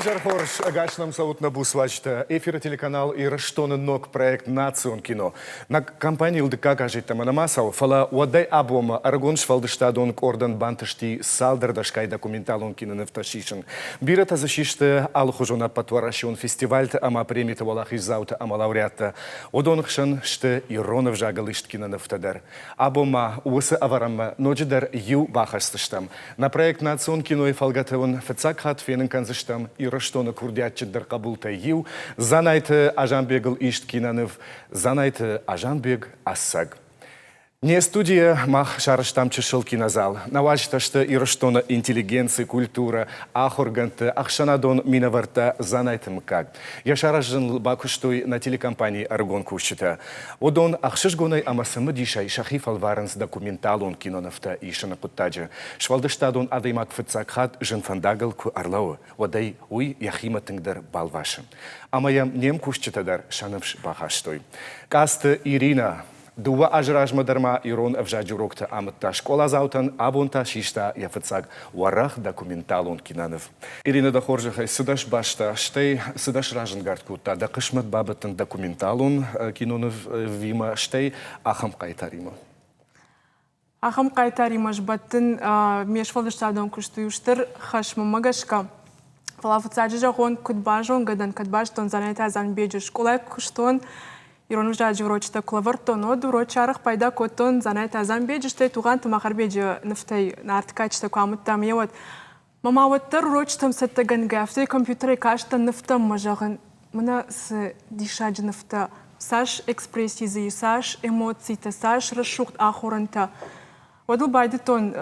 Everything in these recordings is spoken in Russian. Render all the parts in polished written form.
Ажар хорш агашнам саутна бусвачта. Эфир телеканал и раштоны ног проект «Национ кино». На компании ЛДК кажется манамасау фала уадай абома аргонш фалдыштадон кордан бантышти салдардашкай документалон кинонефташишин. Бирата защишта алхужона патварашон фестиваль ама премита валахиш заута ама лауреата. Одонхшан ште иронов жагалышт кинонефтадар. Абома усы аварама ноджидар ю бахастыштам. На проект «Национ кино» и фалгатевон фецакхат фенен канзыштам и раштона курдятчиддар кабулта ю, занайте Ажанбегл ишт кинанев, занайте Ажанбег ассаг. Не студия мах шарыштам чешыл кинозал. Навачта, что и раштона интеллигенция, культура, ахорганта, ахшанадон минаварта занайтым как. Я шаражын бакуштой на телекомпании Аргон Кущита. Одон ахшишгонай амасымы дишай шахиф алваранс документалон кинонафта и шанакуттаджа. Швалдыштадон адаймак фыцакхат жынфандагал ку арлау. Одай уй яхима тыңдар балвашым. Амаям нем Кущитадар шанывш бахаштой. Каста Ирина. Дува ажражма дарма ирон авжаджурокта амытта школа заутан абонта шишта яфыцаг варах документалон кинанов. Ирина Дахоржахай сыдаш башта штей сыдаш ражен гардкута да кышмат бабытын документалон кинонов вима штей ахам кайтарима. Ахам кайтарима жбатын мешвалдыштадон куштуюштыр хашма магашка. Фалафыцаджи жагон кудбажон гадан кудбажтон занайта занбеджи школа куштон Ирон вжаджи врочта клавартон, оду врочарах пайда котон занайта замбеджи, что туган тамахарбеджи нафтай на арткачта куамут там евот. Мама вот тер врочтам сетта ганга, в той компьютере кашта нафтам мажаган, мана с дишаджи нафта, саш экспрессии, саш эмоции-то, саш расшукт ахуранта. Одл байдетон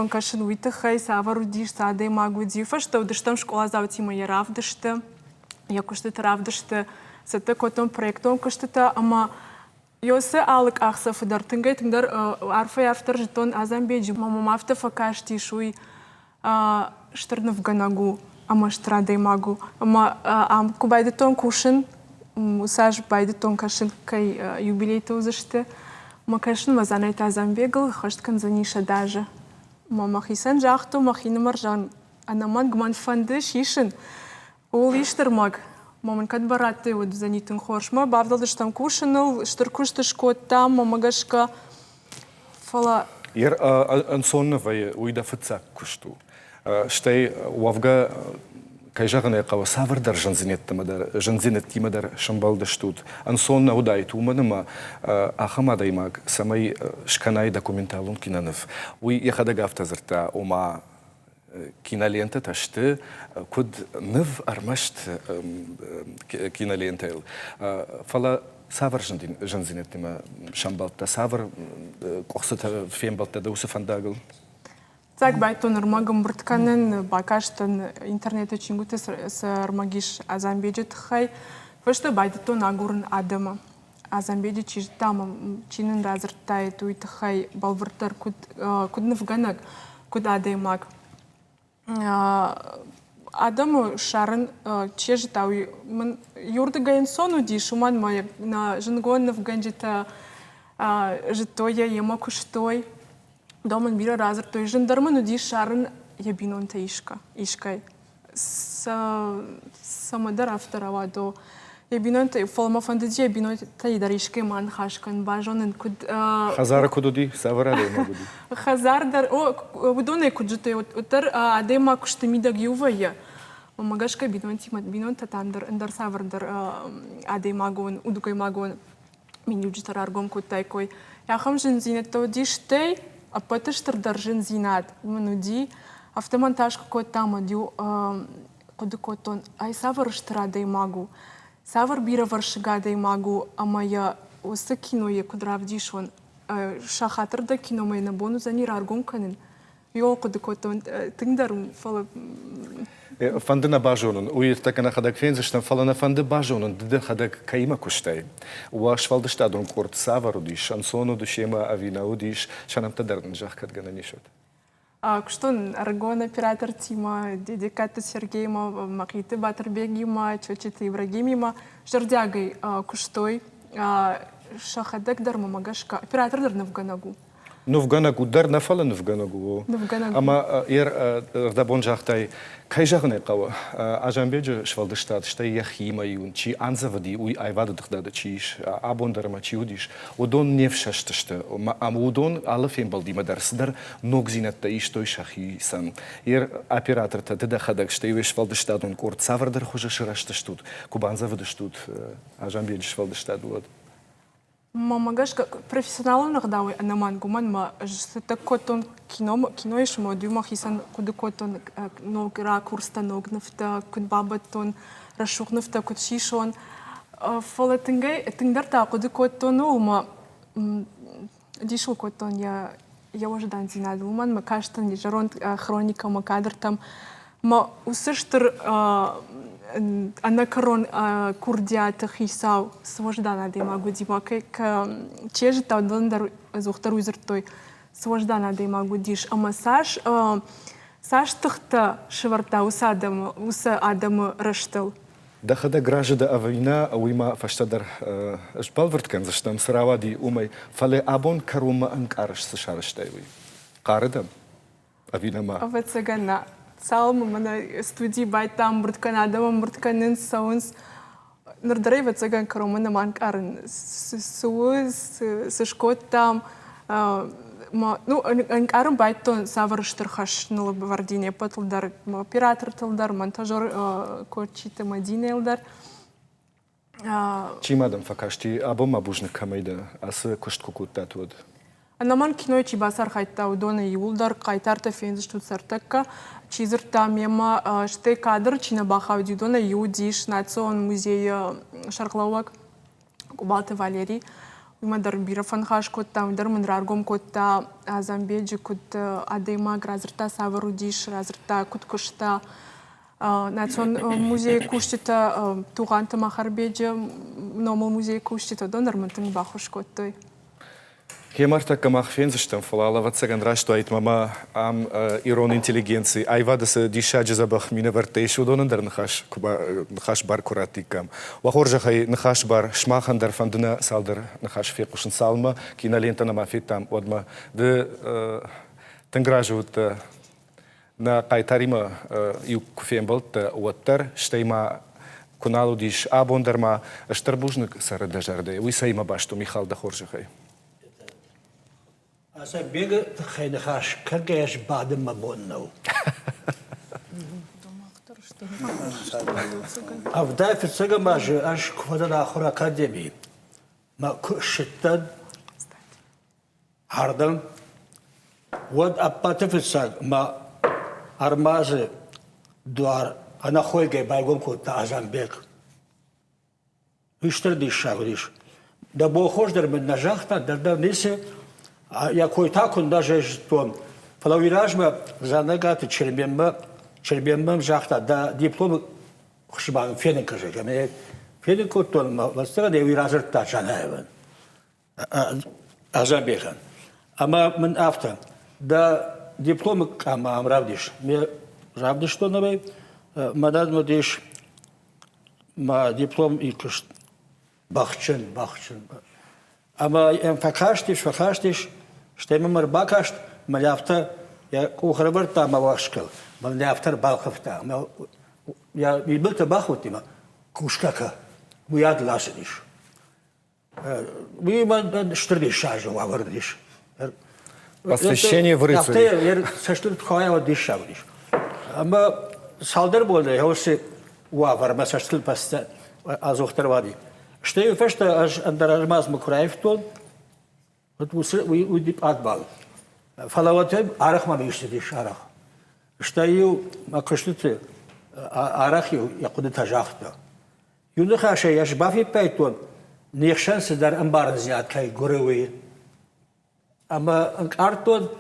кашин уита хай савару диш саде магу дифа, что удыштам школа заутима я равдышта, я кушта равдышта, Сетте котон проектон кыштыта, ама йосы алык ахса фыдар тынгай тыңдар арфа яфтар житон азамбеджи. Мама мафта факашти шуй штырнов ганагу, ама штрадей магу. Ама кубайдетон кушин, усаж байдетон кашин кай юбилейта узышты. Ма кашин мазанайта азамбегл, хашткан заниша даже. Мама хисан жахту, махина маржан. Анаман гман фанды шишин. Ул иштер маг. Момент kad barate od zanitun хоршма, бавдал штам кушанул, штыркушты шкотта, мамагашка, фала. Ир ансонновая уйда фыцак кушту. Штей уавга кайжагане кава савардар жанзинет тимадар шамбалда штут. Ансонна удай туманыма ахамадаймак самай шканай документалун кинанов. Уй яхадагавтазырта ома кинолента ташты куд ныв армашт кинолентайл. Фала савар жанзинеттима шамбалта савар кохсата фембалта да усафандагыл. Так байтон армагам бртканен бакаштан интернет чингуте с армагиш азамбеджет хай. Фашта байтон агурн адама. Азамбеджи чижтам чинен разртай туит хай балвартар куд навганак куд адаймак. Адаму шарын чежитау юрды гайнсону ди шуман моя на жнгонов ганжита житоя ема куштой доман бира разр той жандарману ди шарын ябинон та ишкай самадар автора до ябинон та фолма фандиджи ябинон та идаришкай ман хашкан бажонен куд Хазара кудуди савара могуди. Хазардар, удоне куджуте утер адема куштемида гювая. Магашка бинон татандар андар савардар адемагон удукай магон минюджитар аргом кутайкой. Яхам жензинет то диштей, а патыштар даржен зинат. Мануди автомонтаж какой там адю кудукотон. Ай саварштра адемагу. Савар бира варшига адемагу, а моя усакино кудравдишон. Шахатырда кино майна бонус они раргон канен. Йол кудукотон тыңдарум фала. Фандына бажонун, уйыр такана хадак фензиштан фалана фанды бажонун, диде хадак кайма куштай. Уа швалдыштадун корт савару диш, шансону душема авинау диш, шанамта дардын жахкат гана нишот. Куштон аргон оператор Тима, дедикаты Сергеема, Махиты Батырбегима, Чочиты Ибрагимима, Жардягай куштой. Шахадек дарма магашка. Оператор дарна в ганагу. Нуфганагу дар нафала нуфганагу. Нуфганагу. Ама рдабон жахтай кайжахне қава. Ажанбеджа швалдыштат, штай яхима юн, чи анзавади, уй айвада дхдада чиш, абондарма чи удиш. Удон невшашташта, ам удон алафен балдима дарсдар, ногзинатта иштой шахи сан. Операторта дедахадак, штай веш швалдыштадун корт савардар хожа ширашташтут, кубанзавадыштут, ажанбеджа швалдыштад вот. Магаш профессионалын гдауи анаман гуман ма жстакотон кино иш мо дюмах исан кудукотон ног ракурста ног нафта кудбабатон рашух нафта кудшишон фолатынгай тыңдарта кудукотон ума дишул котон я уже дан зинад уман ма каштан жарон хроника ма кадр там ма усыштыр Анакарон курдиата хисау свождана дема гудима к чежита дондар зухтар уйзертой свождана дема гудиш ама саш тхта шварта уса адам раштал Дахада гражда авина уима фаштадар шпалверткан заштам саравади умай фале абон карума анкарш сашарштайви qaridam авинама авацагана Салма мана студии байтам буртканадам буртканын саунс нырдарай цаган каромана манкарын суыз сышкоттам ну анкарын байтон савырыштыр хашнылы бавардине патылдар оператор тылдар монтажер кочита мадинелдар чимадам факашти абома бужник камайда асы кушткукуттатуд Анаман кино чи басар хайта удона юлдар кайтарта фензиш тут сартакка чизерта мема ште кадр чина баха удона юдиш национ музей шарклауак кубалты Валерий Мадар бирафан хаш котта мадар мандраргом котта азамбеджи кут адема гразерта саварудиш разерта кут кушта национ музей куштита туганта махарбеджи номал музей куштита донар мантын бахуш коттой Хемарта камах фензиштам фалала вацаган рашто айт мама ам ирон интеллигенции айвадаса дишаджа забах мина вартейшу донандар нахаш бар куратикам вахоржа хай нахаш бар шмахандар фандына салдар нахаш фекушин салма кинолента на мафитам одма де тенгражут на кайтарима юк фембалт уаттар штейма куналу диш абондарма штарбужник сарадажарде уисайма башту Михал дахоржа хай Asa bega khayna khash kargash badam ma bonno. Avda fi tsaga maj ash kufada akhir akademi. Ma kushittad hardan wad apata fi tsag ma armaz duar ana khoyge baygom ko ta azambek. Ishtar di shagrish. Da bo khosh der min najahta der nise Я кое-так даже что половиражма за нагаты чербембам жахта да диплом хшбан фенен каже гаме фенен коттон вастага де виражерта чанаеван азамбехан ама мен авто да диплом ама амравдиш мне равдиш что набей мадад модиш ма диплом и куш бахчен ама факаштиш Штем мар бакашт маляфта я кухраберта мавашкал маляфтар балхафта я билбта бахутима кушкака буяд ласидиш ман штрдиш шажу авардиш посвящение в рыцаря я саштыр тхая дишавдиш ама салдар болды хоси уавар масаштыл паста азохтар вади штей фешта аж андармаз мукраевтон Вот we dip atbal. Фалаватем арах мамиштидиш арах. Штаю макаштуте арахи якуды тажахта. Юндаха шей яш бафи пейтон нехшан седар амбарн зият кай гуревы. Ама артон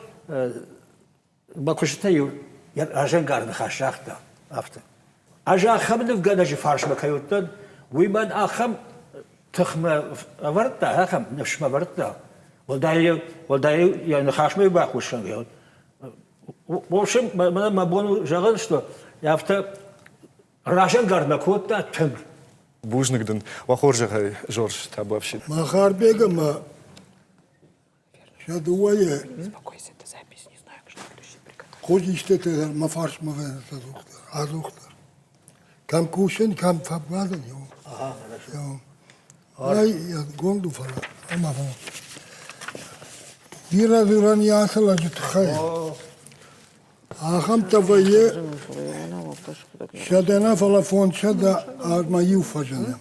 макаштаю я ажен гарн хашахта афта. Ажа хамнов гадажи фарш макаютон виман ахам тхма аварта ахам нешма аварта. Волдаю, я на хашме бахушан. В общем, мы бону жаган, что я авто рашен гарна кота тем. Бужникден, вахоржа хай Жорж табавшит. Махарбега ма Шадуае. Успокойся, это запись, не знаю, что следующий приготовить. Хоч işte мафарш мавен тазухтар. Азухтар. Кам кушен, кам фабгадан yo. Ага, хорошо. Yo. Ay ya gondu falan. Ama falan. Biraz duran yasal acıt khay. Aham tavaye şadena falan fon şada arma yufajana.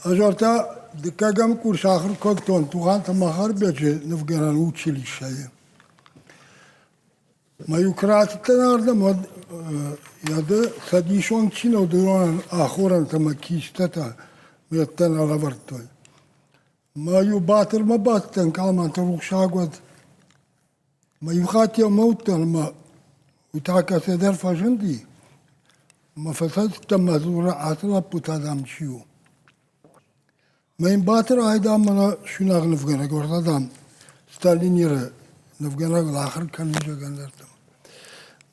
Ajorta dikagam kurs ahir kokton tuğan tamahar bece nufgaran училищае. Мою кратитен ардам яда садишон чино дуран ахоран тамакистата меттен алавартой. Маю батыр ма баттен калман турукшагот. Маю хатия моутен ма утака седер фаженди. Ма фасад тамазура атла путадам чиу. Mein батыр айда мана шунаг нуфгана гордадам. Сталинира нуфгана лахыр каныжа гандартам.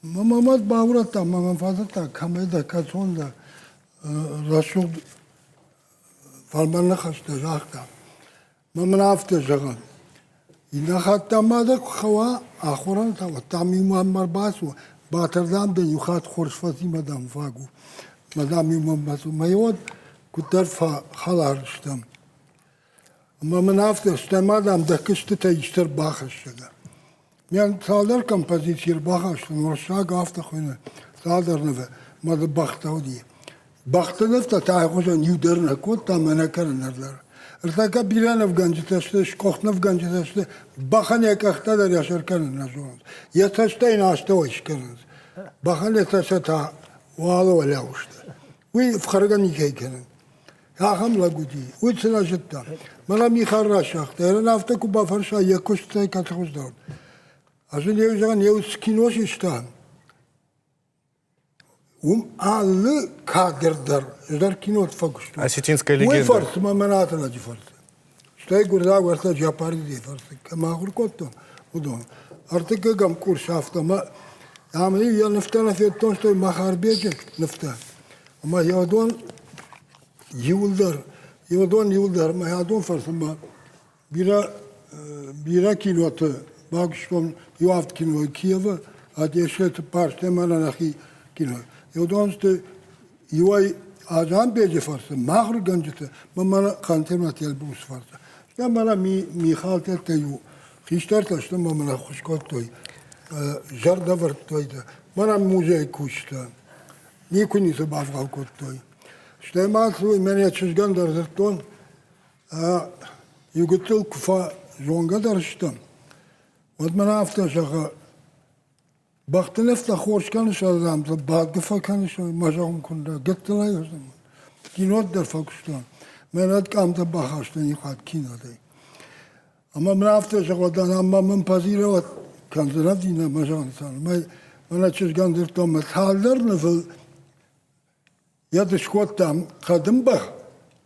Мамамат баврата мамам фазата камеда кацонда рашуд фалмана хашта жахта. Маман афта жаган. Ина хатта мада хава ахуран тава тами мамар басу батырдам да юхат хоршфати мадам фагу. Мадам мамам басу майот кутарфа халарштам. Маман афта стамадам да кышты таиштер бахашшага. Мен салдар композициер бахаштам оршага афта хуйна салдарнова мада бахтауди. Бахтаневта тайгожа нюдерна кот там менакарнарлар. Ртака биран афганчиташте, шкохн афганчиташте, бахан якахтадар яшаркан назон. Яташтай нашта ойшкан. Бахан яташата вало валяушта. Уи вхаргани кейкан. Ахам лагуди. Уи целажетта. Мала михарашахта. Эран автаку бафарша якуштай катхуздор. Азын еузаган еуз киношишта. Аллы кадырдар. Ждар кинот фокусту. Осетинская Мой легенда. фарс, маманата на фарс. Что я говорю, варта джапари ди фарс. Камагур котто. Удон. Артык гам курс автома. Амли я нефтана феттон, что махарбеке нефта. Ама я удон юлдар. Юлдар. Ма я удон фарс. Ма бира киноты. Багштон юафт кино Киева. А дешет парш темана нахи кино. Я удон что юай Ajam bece farsa, mahur gancıtı, mamana kantermat yel bus farsa. Ya mala mi haltet teyu, kişler taştı mamana kuşkot toy, jarda vart toyda, mana muzey kuşta, ni kunisi bafgal kot toy. İşte matru meni çizgan darzırton, yugutul kufa zonga darıştım. Odmana hafta şaka, baktın efta hoş kanışalım, bağdıfa kanışalım, majağım kunda, gittiler yazdım. Kinot der fakuştan. Menat kamta bahastan yıkat kinaday. Ama ben hafta şakadan amma ben pazire vat kanzına dine majağım sanırım. Bana çizgandır tomat halder nefel ya da şkottam kadın bak.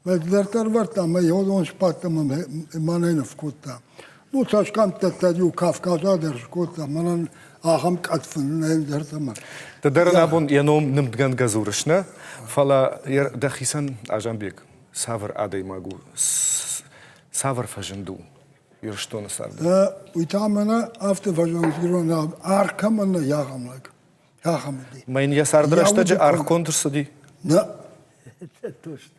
Medlerter var ama yolun şpattam manayna fkottam. Bu taşkam tattadiu Kafkaza der şkottam manan aham katfın der tamam. Тадерна абон яном нымдган газурышна, фала яр дахисан ажамбек, савр адай магу, савр фаженду, юрштона сарда. Uitamana afte vajanzgirona arkamana yağamlag. Yağamdi. Майн я сардрашта арх контрсади. Ne? Точно.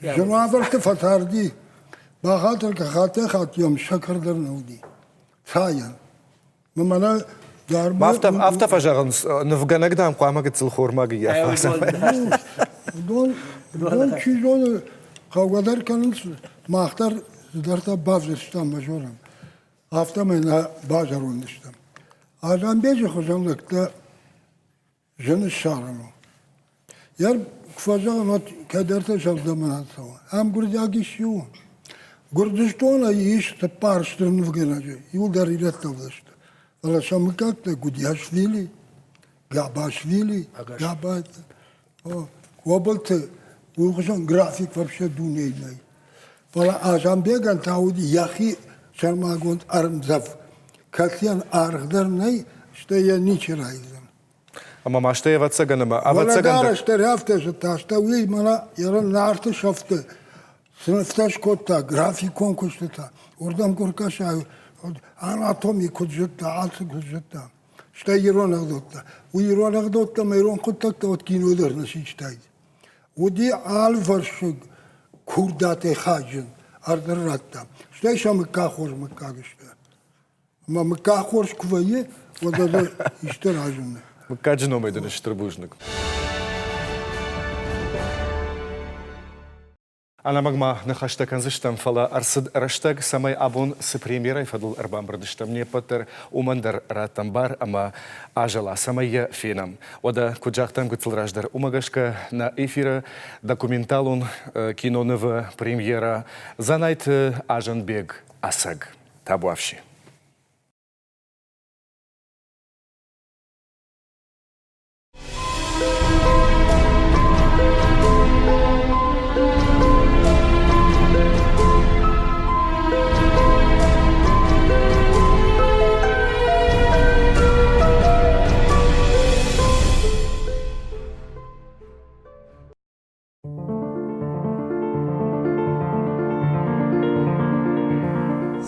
Canavartı fatardi. Bahadır ki hatiyom şakırdır nudi. Sayan. Mamana Авто фажаган навганагдам қуамага цилхормага я фаса. Don çizonu kavgadar kanın mahtar zidarta bavzistan majoram. Hafta mena bazar ondistam. Azam bece hocamlıkta jeni şarano. Yer kufazan ot kaderte şavdaman sava. Hem gurdagi şiu. Gurdistona iş te parstın vgenacı. Yuldar ilet tavlaştı. Valla şamıkakta Gudyaşvili, Gabaşvili, Gabat. Kobaltı uygusan grafik вообще dunayla. Valla Azambegan taudi yahi şarmagont armzaf. Katyan argdar nay işte ya niçiraydım. Ама машта я вацаганама, а Valla вацаганда. daraşta hafta şata uy mana yarın nartı şaftı. Sınıfta şkotta, grafik konkursta, oradan korkaşa, anatomi kudjutta, altı kudjutta. İşte İran ağdotta. O İran ağdotta, İran kuttakta ot kinolar nasıl işteydi. O di alvarşık kurdate hacın, ardırratta. İşte şa mıkkahor mıkkahıştı. Ama mıkkahor kuvayı, o da işte hacınlı. Каждый номер один штрабужник. Ana magma na hashtag anzishtam fala arsid hashtag samay abon se premiera fadl arbam brdishtam ne pater umandar ratambar ama ajala samay finam. Oda kujachtam gutsilrajdar umagashka na efira документалун кино нова премьера занайт Ажанбек Асаг. Табуавши.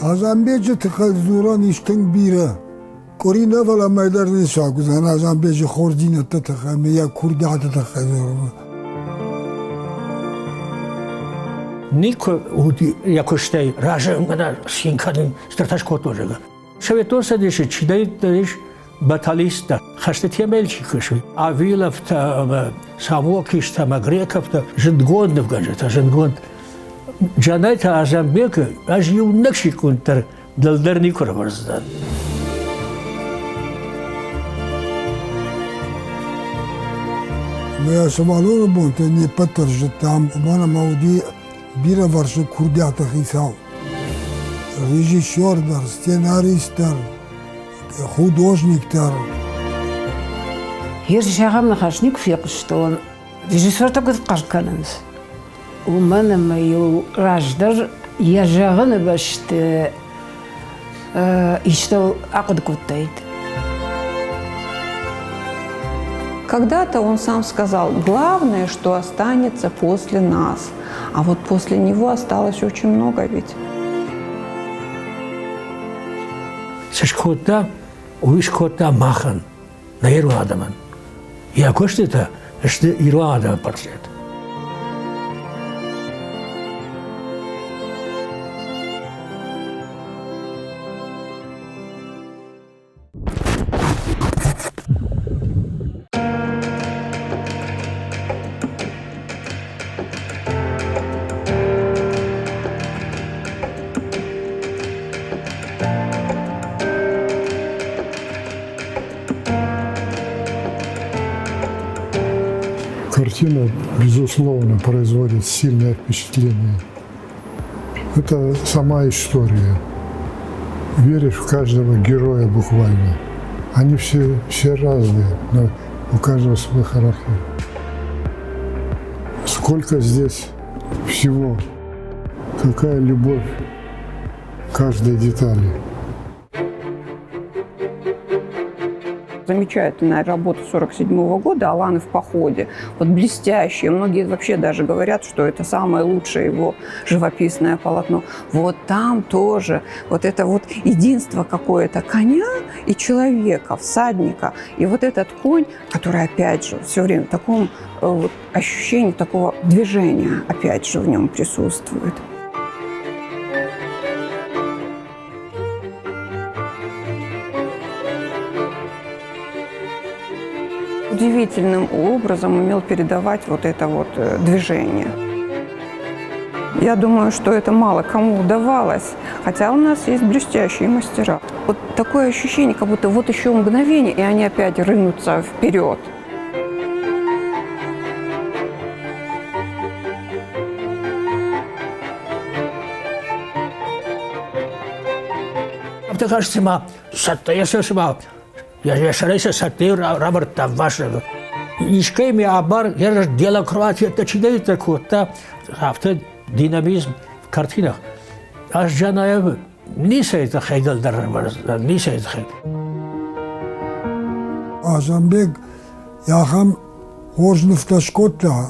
Azambeci tıkazduran işten biri. Korina vala meydarını şakuzan Azambeci khordinata tıkame ya kurdata tıkazduran. Nico jakoś tej raże na sinkadem strataşko tożega. Şevetorsa deşi çidayt deş batalista. Haştetiye melçikışı. Avilavta Samuokişta Magrekavta jindgondov gadjeta jindgond. Janayta Azambeka aj yunakşi kuntar daldarni kurvarzdan. Я самолет работаю, не подтверждаю там, у меня мауди бира варши курдята хисал. Режиссер, сценарист, художник. Hier zeggen we gaan niet veel gestolen. Dus is wat ook het kalkanens. ومن ما يراجدر يجاغن باش يشتغل عقد كوتايت. Когда-то он сам сказал, главное, что останется после нас. А вот после него осталось очень много ведь. Сашкота, уишкота махан на Ирландаман. Я коштета, что Ирландам портрет. Картина, безусловно, производит сильное впечатление. Это сама история. Веришь в каждого героя буквально. Они все разные, но у каждого свой характер. Сколько здесь всего, какая любовь к каждой детали. Замечательная работа 1947 года «Аланы в походе». Вот блестящие. Многие вообще даже говорят, что это самое лучшее его живописное полотно. Вот там тоже вот это вот единство какое-то коня и человека, всадника. И вот этот конь, который опять же все время в таком вот, ощущении такого движения опять же в нем присутствует. Удивительным образом умел передавать вот это вот движение. Я думаю, что это мало кому удавалось, хотя у нас есть блестящие мастера. Вот такое ощущение, как будто вот еще мгновение, и они опять рынутся вперед. Ты кажется, я шарайся сатир Роберта вашего. Ишками абар, я дело Кроатия, это чидает такое, авто динамизм в картинах. Аж Джанаев не сейт хайдал дарбар, не сейт хайд. Azambek, я хам хожнув ташкота,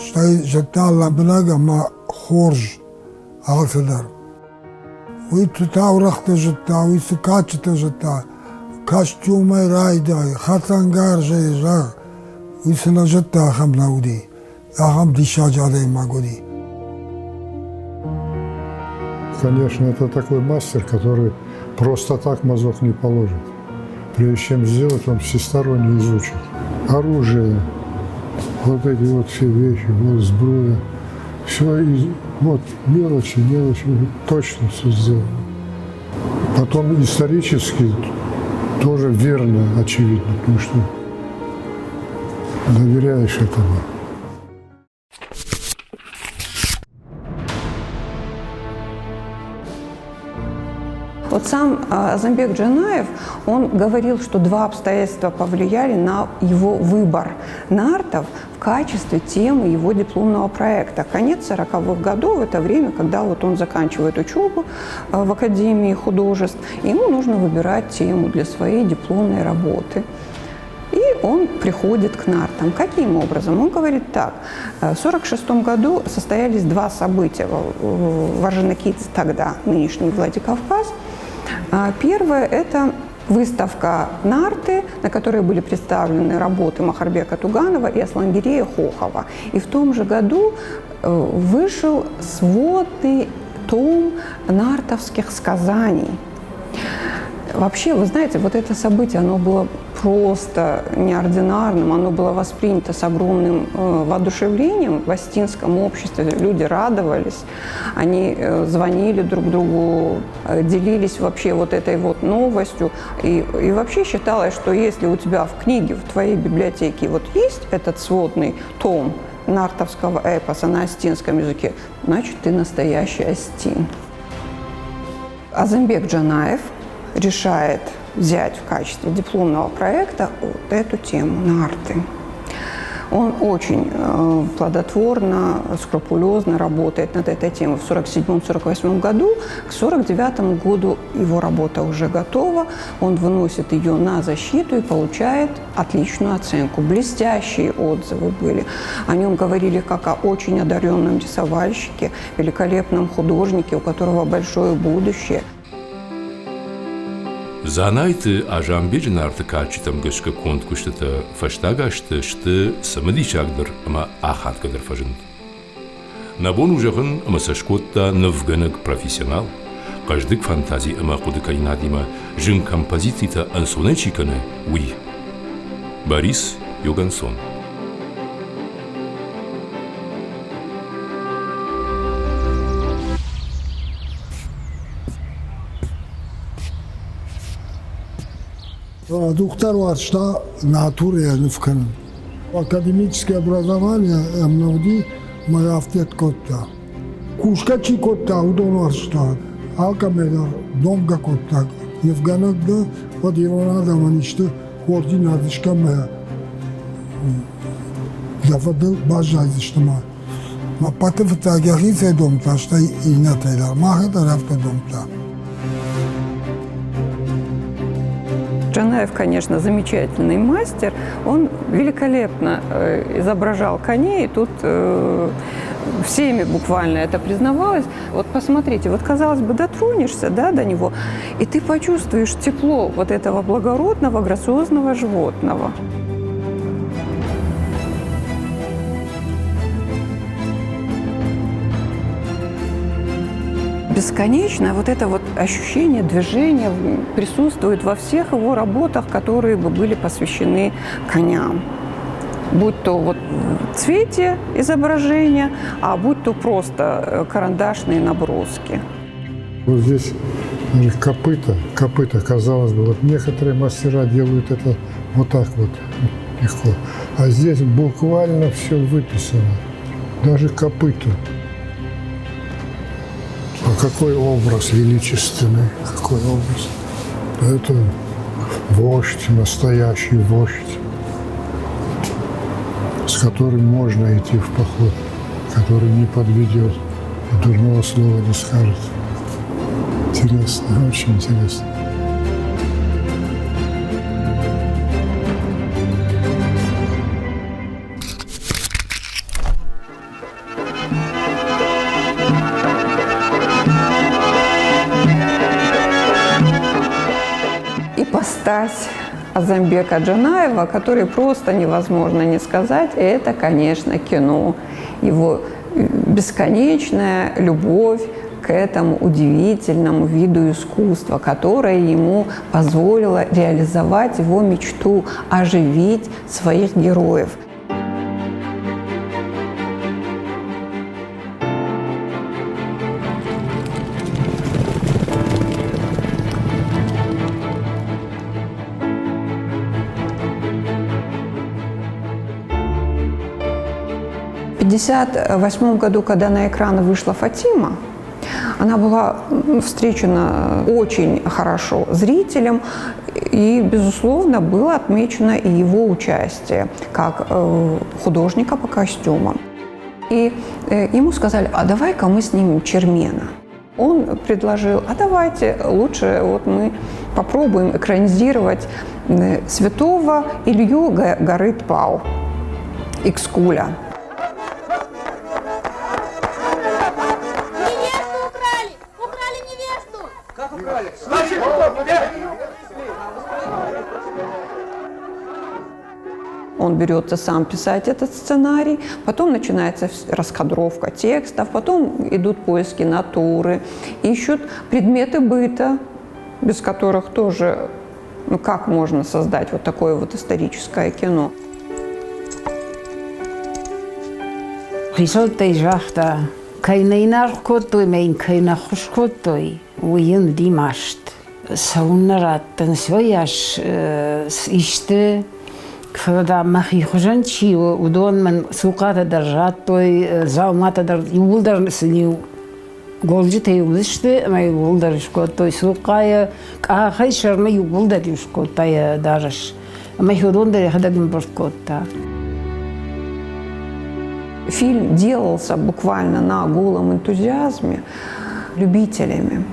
Что житала много, ма хорж алсадар. Уй тута урахта жита, уй сикачта жита, костюмы райда, хатангар жа, уй сина жита хам науди, ахам диша джадей магуди. Конечно, это такой мастер, который просто так мазок не положит. Прежде чем сделать, он всесторонне изучит. Оружие, вот эти вот все вещи, вот сбруя, все, вот мелочи, точно все сделано. Потом исторически тоже верно, очевидно, потому что доверяешь этому. Вот сам Азамбек Джанаев, он говорил, что два обстоятельства повлияли на его выбор нартов в качестве темы его дипломного проекта. Конец 40-х годов, это время, когда вот он заканчивает учебу в Академии художеств, и ему нужно выбирать тему для своей дипломной работы. И он приходит к нартам. Каким образом? Он говорит так. В 1946 году состоялись два события в Орджоникидзе, тогда нынешний Владикавказ. Первое – это выставка «Нарты», на которой были представлены работы Махарбека Туганова и Аслангирея Хохова. И в том же году вышел сводный том нартовских сказаний. Вообще, вы знаете, вот это событие, оно было просто неординарным, оно было воспринято с огромным воодушевлением в Остинском обществе. Люди радовались, они звонили друг другу, делились вообще вот этой вот новостью. И вообще считалось, что если у тебя в книге, в твоей библиотеке вот есть этот сводный том нартовского эпоса на остинском языке, значит, ты настоящий остин. Азамбек Джанаев решает взять в качестве дипломного проекта вот эту тему нарты. Он очень плодотворно, скрупулезно работает над этой темой. В 1947-1948 году, к 1949 году его работа уже готова. Он выносит ее на защиту и получает отличную оценку. Блестящие отзывы были. О нем говорили как о очень одаренном рисовальщике, великолепном художнике, у которого большое будущее. Zanaytı Azambekin artık açtım gışkı kont kuştı faştag açtı ştı samedi çagdır ama ahat kadar fajın. Nabon ujağın ama saşkotta növgönük profesyonel. Каждый фантазии ama кудыка инадима жин композитита ансонечиканы уи. Борис Йогансон. Доктор Варшта натуре нефкан. Академическое образование амнавди марафтет котта. Кушка чи котта удон Варшта. Алкамедар домга котта. Нефганагда вот его надо маништы координатышка моя. Зафадыл бажайзыштыма. Ма патыф тагяхице домта, что и на тайдар. Махата рафта домта. Джанаев, конечно, замечательный мастер. Он великолепно изображал коней. Тут всеми буквально это признавалось. Вот посмотрите, вот казалось бы, дотронешься, да, до него, и ты почувствуешь тепло вот этого благородного, грациозного животного. Бесконечное вот это вот ощущение движения присутствует во всех его работах, которые бы были посвящены коням. Будь то вот в цвете изображения, а будь то просто карандашные наброски. Вот здесь даже копыта, казалось бы, вот некоторые мастера делают это вот так вот легко, а здесь буквально все выписано, даже копыта. А какой образ величественный, какой образ. Это вождь, настоящий вождь, с которым можно идти в поход, который не подведет и дурного слова не скажет. Интересно, очень интересно. ипостась Азамбека Джанаева, который просто невозможно не сказать, это, конечно, кино. Его бесконечная любовь к этому удивительному виду искусства, которое ему позволило реализовать его мечту, оживить своих героев. В 1958 году, когда на экраны вышла «Фатима», она была встречена очень хорошо зрителям, и, безусловно, было отмечено и его участие как художника по костюмам. И ему сказали: а давай-ка мы снимем Чермена. Он предложил: а давайте лучше вот мы попробуем экранизировать святого Илью Гарыт-Пау, Икскуля. Он берется сам писать этот сценарий, потом начинается раскадровка текстов, потом идут поиски натуры, ищут предметы быта, без которых тоже, ну как можно создать вот такое вот историческое кино. Кайнайнаркотой, мейн кайнахушкотой, уен димашт. Саунарат танцуяш иште, когда махихожан чио, удон мен суката держат, той заумата дар юлдар снил. Голжите юлиште, май юлдаришко, той сукая, кахай шарма юлдаришко, тая дараш. Май худон дар хадагим борткота. Фильм делался буквально на голом энтузиазме любителями.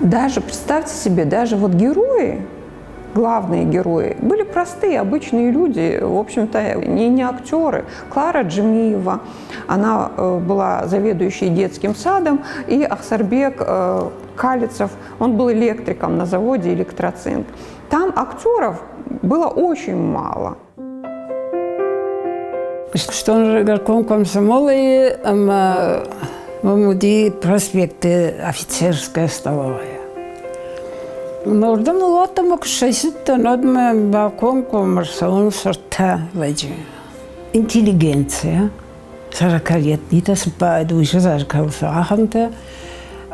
Даже, представьте себе, даже вот герои, главные герои, были простые, обычные люди, в общем-то, не актеры. Клара Джемиева, она была заведующей детским садом, и Ахсарбек Калицев, он был электриком на заводе «Электроцинк». Там актеров было очень мало. Что он горком комсомола, Мамуди проспекты офицерская столовая. Нордам лотам окшайситта нодме балкон коммерсалон сорта леджи. Интеллигенция. 40-летнита спает выше зажкался аханта.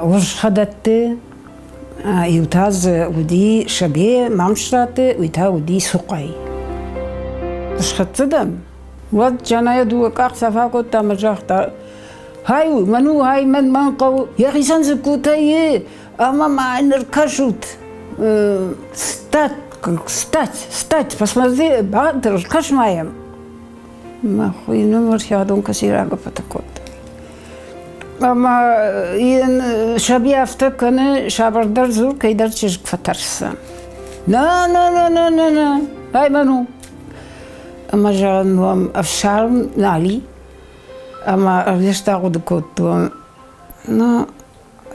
Уж хадатте. И утаз уди шабе мамшраты, уита уди сукай. Шхатцадам. Вот джаная дуа как сафакот тамажахта. هاي منو هاي من منقو يا أخي سنسكوتاي أما ما نركشوت стать посмотри бадр кашмаем ما خوي نمر شادون كثير أقفتكوت أما ين شبيه أفتكني شابر درزور كيدر تشجك فترسا لا هاي منو أما جانوام أفشار نالي أما أرجعت كوتو نا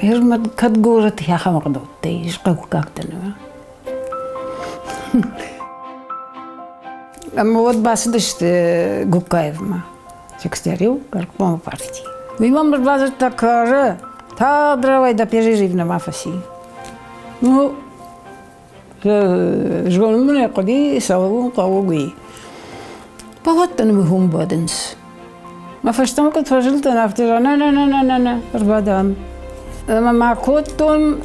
هرمت كتقولت يا خمر دوتي شقق كاكتنا أما ود باسدشت قوكايف ما شكستيريو كاركبون بارتي ويمام بربازر تكاره تا دراوي دا بيجيريفنا ما فاسي نو جون من يقضي سوون قوي بوتن مهم بادنس ما فشتم كنت فشلت أنا أفتكر نا ربادام ما كنتم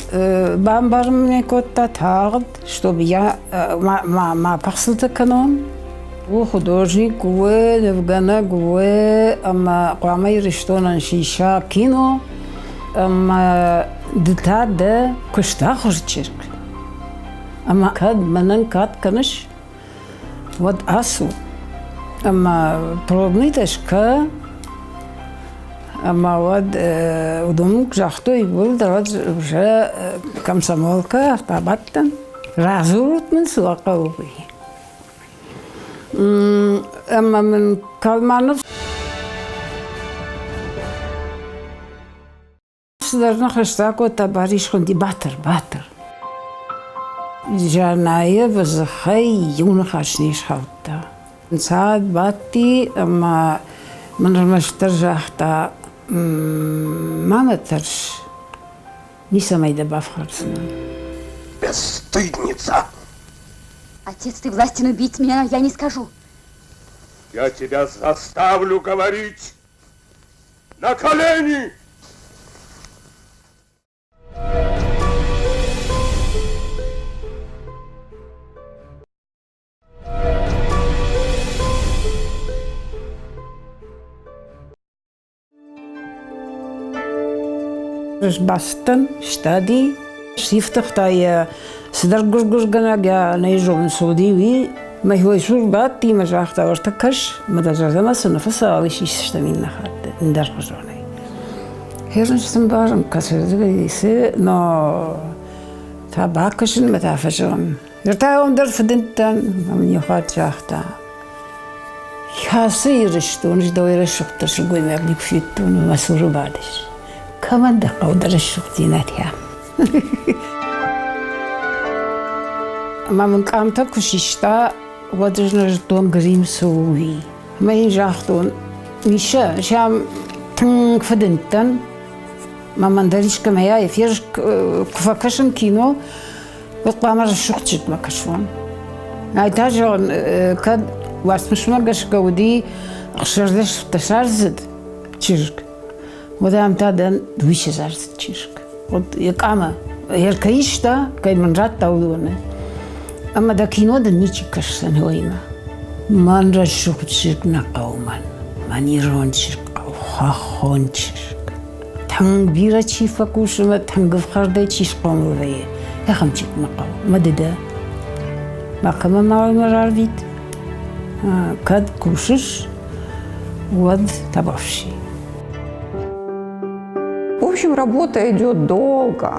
بامبرمني كنت تارد чтобы я ما بحصلت كنون وخدوجني قوة نفجنا قوة أما قامي رشتونا شيشة كينو أما دتاد كشتا خرجتشك أما كاد منن كاد كنش ود أسو أما пробнитешка أما ود ودمك جاختو يقول درج уже комсомолка автобаттан разурут من سواقه وبي أما من كالمانوف درنا خشتاكو تباريش خندي باتر جاناية بزخي يونخاشنيش حوتا ساعات باتي أما من المشترجة حتى ما مترش не самой добавхарсна. Бесстыдница! Отец, ты властен убить меня, я не скажу. Я тебя заставлю говорить! На колени! Bastın, stadi, şiftek tay sidar guş gana neyjom Suudi ما هو يشوف باتي ما جاخت ورتكش ما دجاجة ما سنفسه عليش يستمين نخد ندر قجوني هيرنش تنبارم كسر زبيسي نو تاباكشن ما تافجون يرتاهم در فدنتن من يخاد جاختا يحاسيرشتون جدوير الشقطة شقوي مغلق فيتون ومسورو بعدش كمان دقوا در الشقطينات يا ما من قامتا كشيشتا ودرجنا جدون قريم سوي ما ينجاختون ميشا شام تنك فدنتن ما مندريش كما يا يفيرش كفاكشن كينو وطامر الشقطشت ما كشون هاي تاجون كاد وارس مش مرقش قودي أخشردش تشارزد تشيرك ودام تادن دويش زارزد تشيرك يقامة هيركايشتا كاي من رات تاودونه أما دا كينو دا نيشي كشسن هويما من رشوك تشيرك نقاومن من يرون تشيرك أو خاخون تشيرك تنگ بيرا تشيفا كوشما تنگ فخرده تشيش قومو بيه يخم تشيك نقاو مددا ما كما معي مرار بيت كاد كوشش ود табавши. В общем, работа идет долго.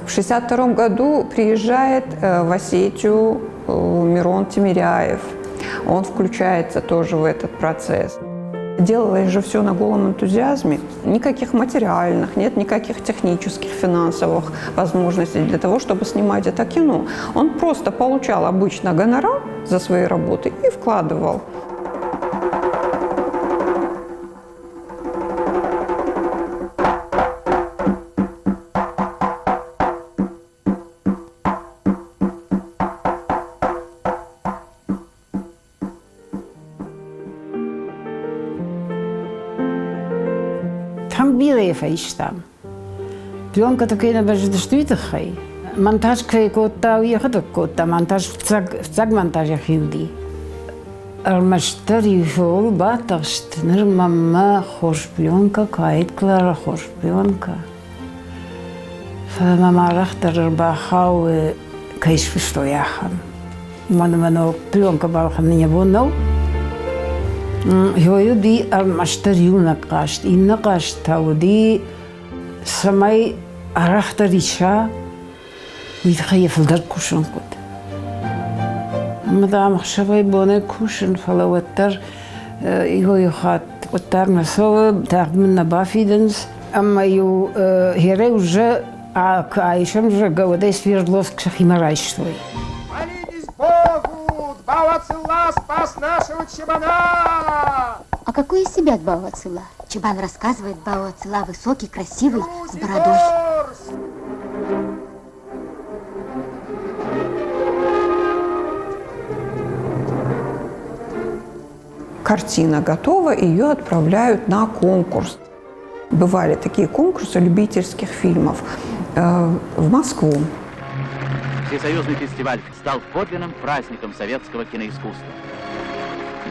В 1962 году приезжает в Осетию Мирон Тимиряев. Он включается тоже в этот процесс. Делалось же все на голом энтузиазме. Никаких материальных, нет никаких технических, финансовых возможностей для того, чтобы снимать это кино. Он просто получал обычно гонорар за свои работы и вкладывал. بيري فايشتام بلون كتكينا بجد شتويت خي مونتاج كي كوتا ويخدك كوتا مونتاج فتاق مونتاج خيودي المشتري شغل باتغشت نرمى ما خوش بلونكا كايد كلارا خوش بلونكا فما ما رختر رباخا وكيش فشتو ياخم منو بلونكا باوخم نيبونو هو يدي المشتري ونقاشت النقاشت تاودي سماي أرخت ريشا ويتخيف الدر كوشن كود مدام مخشبي بوني كوشن فلوتر هو يخات وتر مسوي تاخد منا بافيدنس أما يو هيروجا عايشم جا قودي سفيردلوس كشخي مرايشتوي Бауацилла спас нашего Чебана! А какой из себя Бауацилла? Чебан рассказывает, Бауацилла высокий, красивый, с бородой. Картина готова, ее отправляют на конкурс. Бывали такие конкурсы любительских фильмов в Москву. Всесоюзный фестиваль стал подлинным праздником советского киноискусства.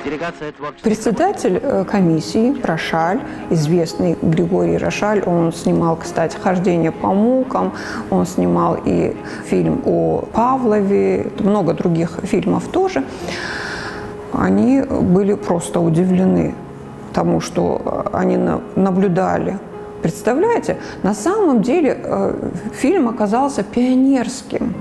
Делегация творческих... Председатель комиссии Рошаль, известный Григорий Рошаль, он снимал, кстати, «Хождение по мукам», он снимал и фильм о Павлове, много других фильмов тоже. Они были просто удивлены тому, что они наблюдали. Представляете, на самом деле фильм оказался пионерским.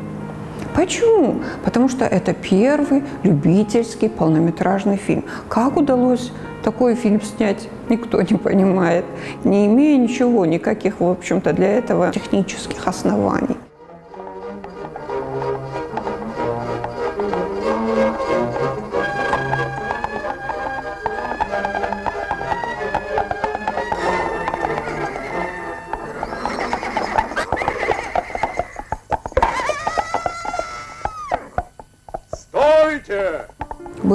Почему? Потому что это первый любительский полнометражный фильм. Как удалось такой фильм снять, никто не понимает, не имея ничего, никаких, в общем-то, для этого технических оснований.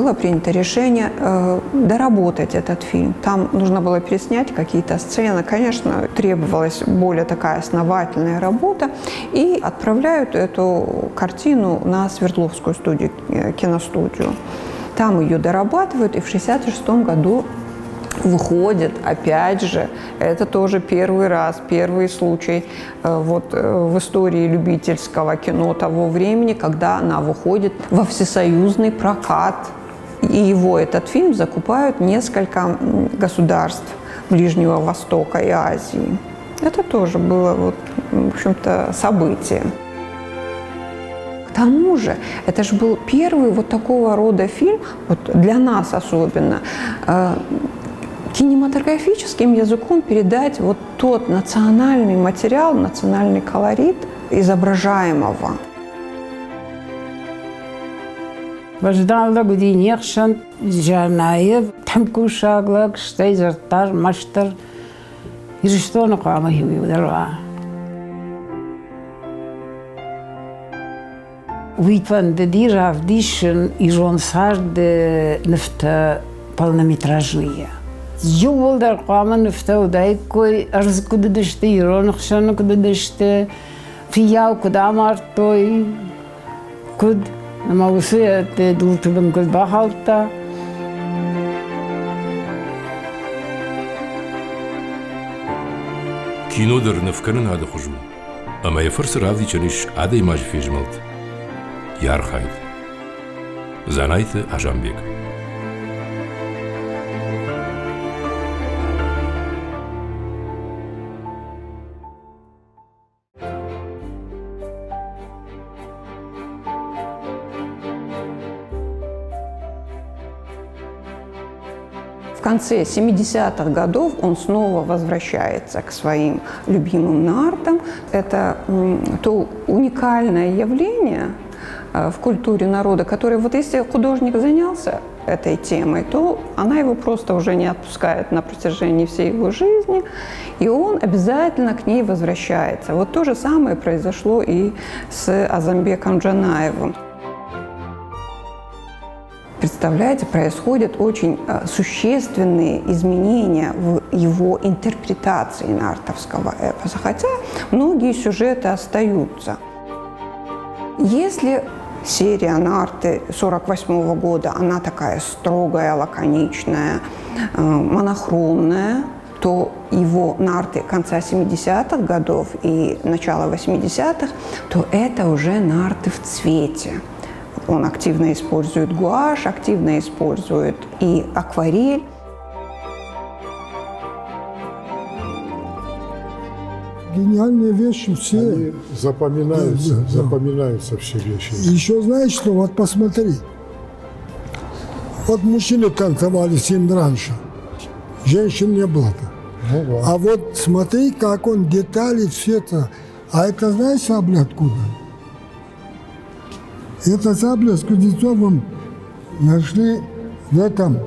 было принято решение доработать этот фильм. Там нужно было переснять какие-то сцены. Конечно, требовалась более такая основательная работа. И отправляют эту картину на Свердловскую студию, киностудию. Там ее дорабатывают, и в 1966 году выходит, опять же, это тоже первый раз, первый случай в истории любительского кино того времени, когда она выходит во всесоюзный прокат. И этот фильм закупают несколько государств Ближнего Востока и Азии. Это тоже было, в общем-то, событие. К тому же, это же был первый такого рода фильм, для нас особенно, кинематографическим языком передать тот национальный материал, национальный колорит изображаемого. Баждалда гудинехшан, Жанаев, Тамкушаглак, Штейзертар, Маштар, и что на камахи ударва. Уитван дедир авдишен и жонсард нефта полнометражные. Юволдар каман нефта удайкой арз куддышты, иронхшан куддышты, фияу кудамартой, куд намаусы дултубен куд бахалта. Кинодыр нефканын ады хужу. Ама ефырсы равди чаниш ада имаж фежмалт. Ярхайд. Занайты Ажамбек. В конце 70-х годов он снова возвращается к своим любимым нартам. Это то уникальное явление в культуре народа, которое если художник занялся этой темой, то она его просто уже не отпускает на протяжении всей его жизни, и он обязательно к ней возвращается. То же самое произошло и с Азамбеком Джанаевым. Представляете, происходят очень существенные изменения в его интерпретации нартовского эпоса, хотя многие сюжеты остаются. Если серия «Нарты» 1948 года, она такая строгая, лаконичная, монохромная, то его «Нарты» конца 70-х годов и начала 80-х, то это уже «Нарты в цвете». Он активно использует гуашь, активно использует и акварель. Гениальные вещи все. Они запоминаются все вещи. Еще знаешь что? Посмотри. Мужчины танцевали 7 раньше. Женщин не было-то. А смотри, как он детали все это. А это знаешь сабля откуда? Это сабля с Кузнецовым нашли в этом,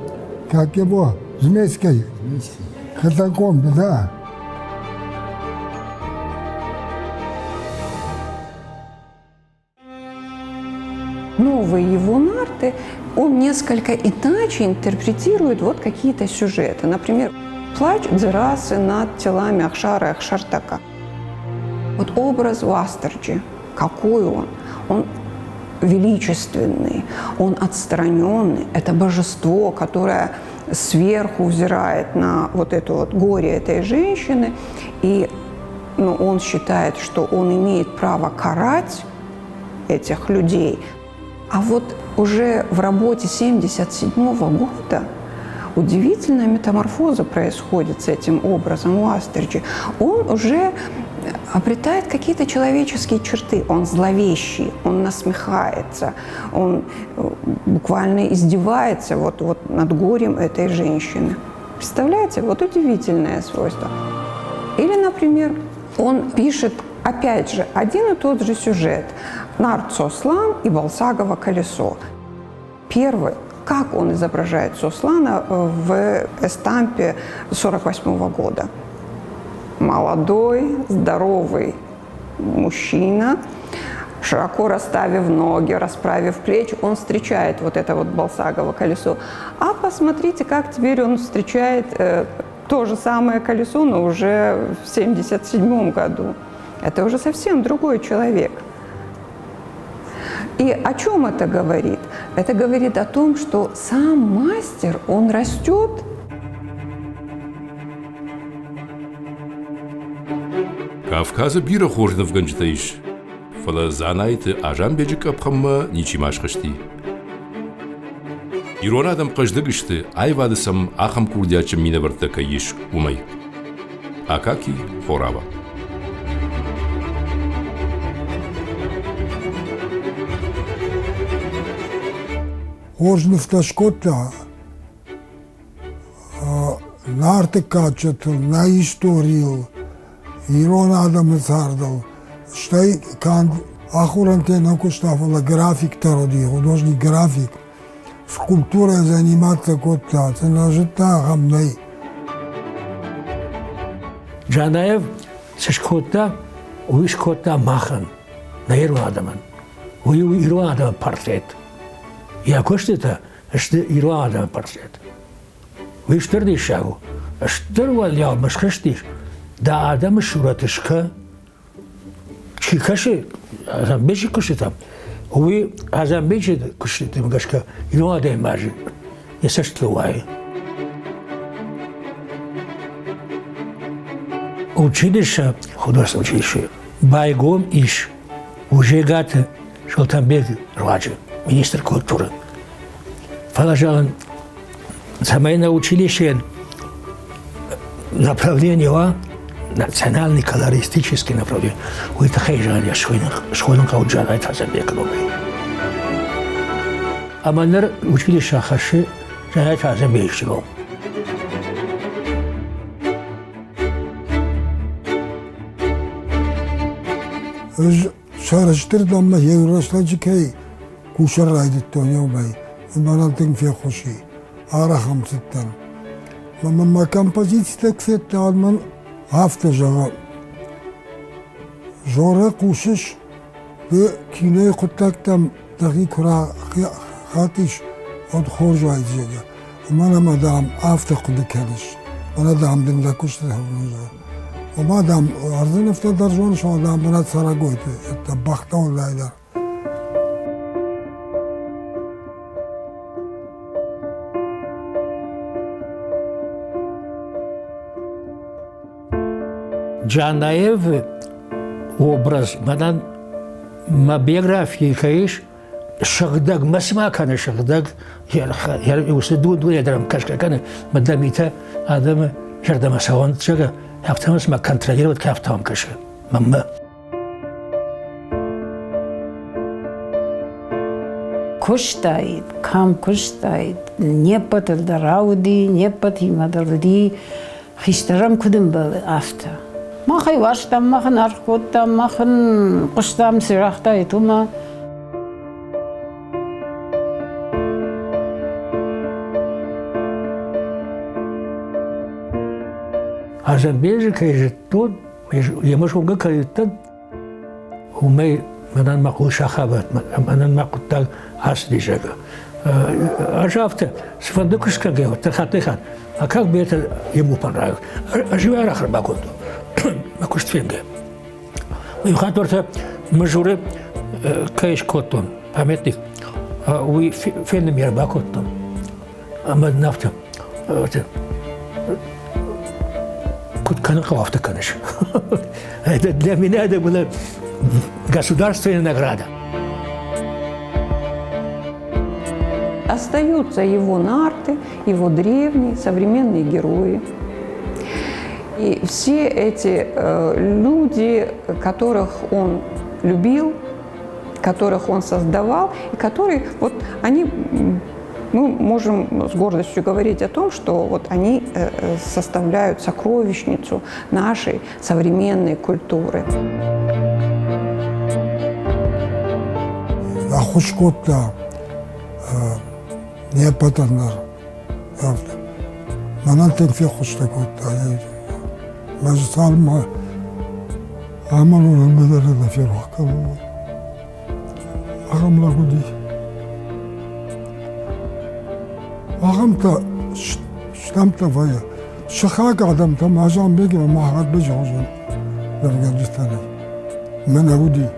в Змейской катакомбе, да. Новые его нарты, он несколько иначе интерпретирует какие-то сюжеты. Например, «Плач Дзерасы над телами Ахшара и Ахшартака». Образ Вастерджи, какой он? Он величественный, он отстраненный. Это божество, которое сверху взирает на это горе этой женщины, и он считает, что он имеет право карать этих людей. А уже в работе 1977 года удивительная метаморфоза происходит с этим образом Уастерджи. Он уже обретает какие-то человеческие черты. Он зловещий, он насмехается, он буквально издевается над горем этой женщины. Представляете? Удивительное свойство. Или, например, он пишет, опять же, один и тот же сюжет. Нарт Сослан и Балсагово колесо. Первый. Как он изображает Сослана в эстампе 1948 года? Молодой, здоровый мужчина широко расставив ноги, расправив плечи, он встречает вот это вот Балсагово колесо. А посмотрите, как теперь он встречает то же самое колесо, но уже в 1977 году. Это уже совсем другой человек. И о чем это говорит? Это говорит о том, что сам мастер, он растет. Кавказа бира хорнов ганжтаиш. Фала занайты ажам бежик апхамма ничимаш кышти. Ирон адам кыждыгышты айвадысам ахам курдячым минаварта каиш умай. Акаки хорава. Хорнов ташкота на артекачатыл, на историю, Ирон адам цардал, штай кан ахуранте накуштафала график тароди, художник график, скульптурой заниматься кота, это нажита гамней. Джанаев сашкота, уишкота махан, на Ирон адаман, Ирон адам портрет. Я коштета, что Ирон адам портрет. Вы что решал? Что валял машхаштиш? Да адам шуратышка. Чикаши, азамбечи кушетам. Вы азамбечи кушетам гашка. Ирон адам мажи. Я саштлувай. Училище, художественное училище, Байгом Иш, уже гата Шолтанбек Рваджи, министр культуры. Положил самое училище направление национальный колористический направление. У это хайжали школьным кауджана это забегнули. А манер училище хаши это забегнули. شارشتر لما يورسلاجي كي كوشر رايد التونيو باي المناطق في خوشي أرخم ستان ما كان بازيتي تكفيت تعال من هفته جورا كوشش بكيني قطاك تم دقي كرا خاتش od خورج وايد جيجا وما ما دام هفته قد كالش ما دام دم داكوش تهونجا وما دام أرضنا افتدر جون شو دام بنات سراغويت التبخت ولا إذا Джанаев образ, мадан ма биографии каиш шагдаг масма кана шагдаг я усиду ду ядрам кашка кана мадамита адам жардама саван чага автомас ма контролировать кафтам каша мамма Куштайд, кам куштайд, не поталдарауди, не потимадарди, хистарам кудым был авто. Махай ваштам, махан архоттам, махан куштам сирахтай тума. Азамбежи кайжет тот, я могу говорить тот, у меня манан макул шахабат, манан макул так аслижага. А завтра с фандукушкой говорю, тахат, а как бы это ему понравилось? А живая рахар макул, макуш твинга. И хатворта мажуры кайш коттон, памятник, уи фенемер бакоттон, а мы нафта, Канаков конечно. Это для меня это была государственная награда. Остаются его нарты, его древние, современные герои. И все эти люди, которых он любил, которых он создавал, и которые, вот они, мы можем с гордостью говорить о том, что вот они составляют сокровищницу нашей современной культуры. Ахушкотта не патанар. Манантен фехуштакотта. Мажсалма амалун медалена ферохкам. Ағам лағуди. Ағамта штамта вая. Шықақ адамта мажан беге мағад бе жоғын. Ларгабистаны. Мен ағуди.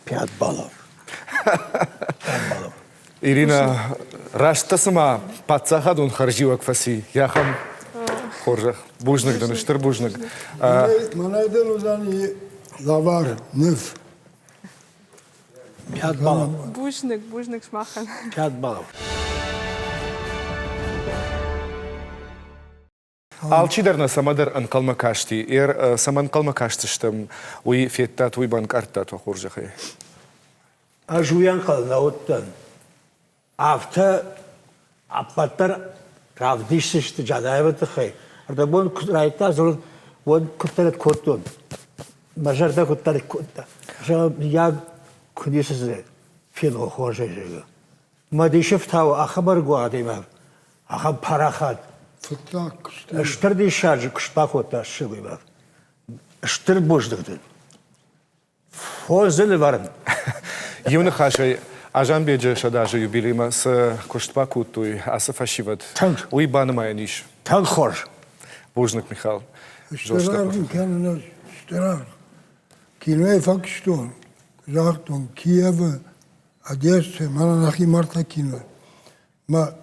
Пять баллов. Ирина, раштасыма патсахадун харживак фаси. Яхам хоржах. Бужнак даныштыр бужнак. Манайден узани лавар, неф. 5 баллов. Бужник шмахан. 5 баллов. Алчидарна самадар анкалма кашти. Саман калма каштыштым. Уи феттат, уи банк арттат ва хоржахай. Ажуян қалына оттан. Афта апаттар равдишшты жадаеваты хай. Арда бон райта зор бон куттарат коттон. Мажарда куттарат котта. Я кудисыз фило хоржайжыга. Мадишев тау ахабар гуадимав. Ахаб парахат. Фыттак. Штырди шаржы кушпакота шыбыйбав. Штыр бождыгды. Фозылы варын. Юны хашай ажан беджа шадажа юбилима с куштпакутуй, а с фашиват. Уи банамая ниш. Танк хорж. Бужнак Михал. Штыраргын кәнінаш, штырар. Киноэ факштон. Жақтон, Киева, Одесса, мана нахи марта кино. Ма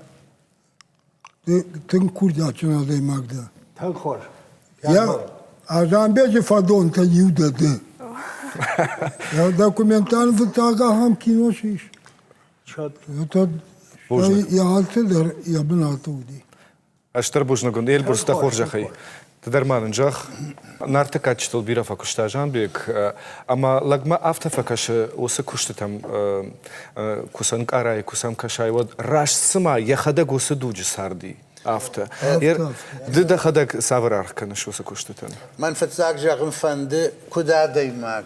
тын курдячына деймагда. Танк хорж. Я ажан беджа фадон та юдады. Я документально фотографам кино шиш. Это я алтыдар я бнатуди. Аштар бужнагун эл бурста хоржахай. Тадарманын жах нарты качтыл бира факушта жанбек, ама лагма авто факашы осы кушты там кусан карай, кусан кашай, вот рашсыма яхада госы дуджи сарди авто. Дыда хадак саврар канаш осы кушты там. Манфатзак жагын фанды куда даймак.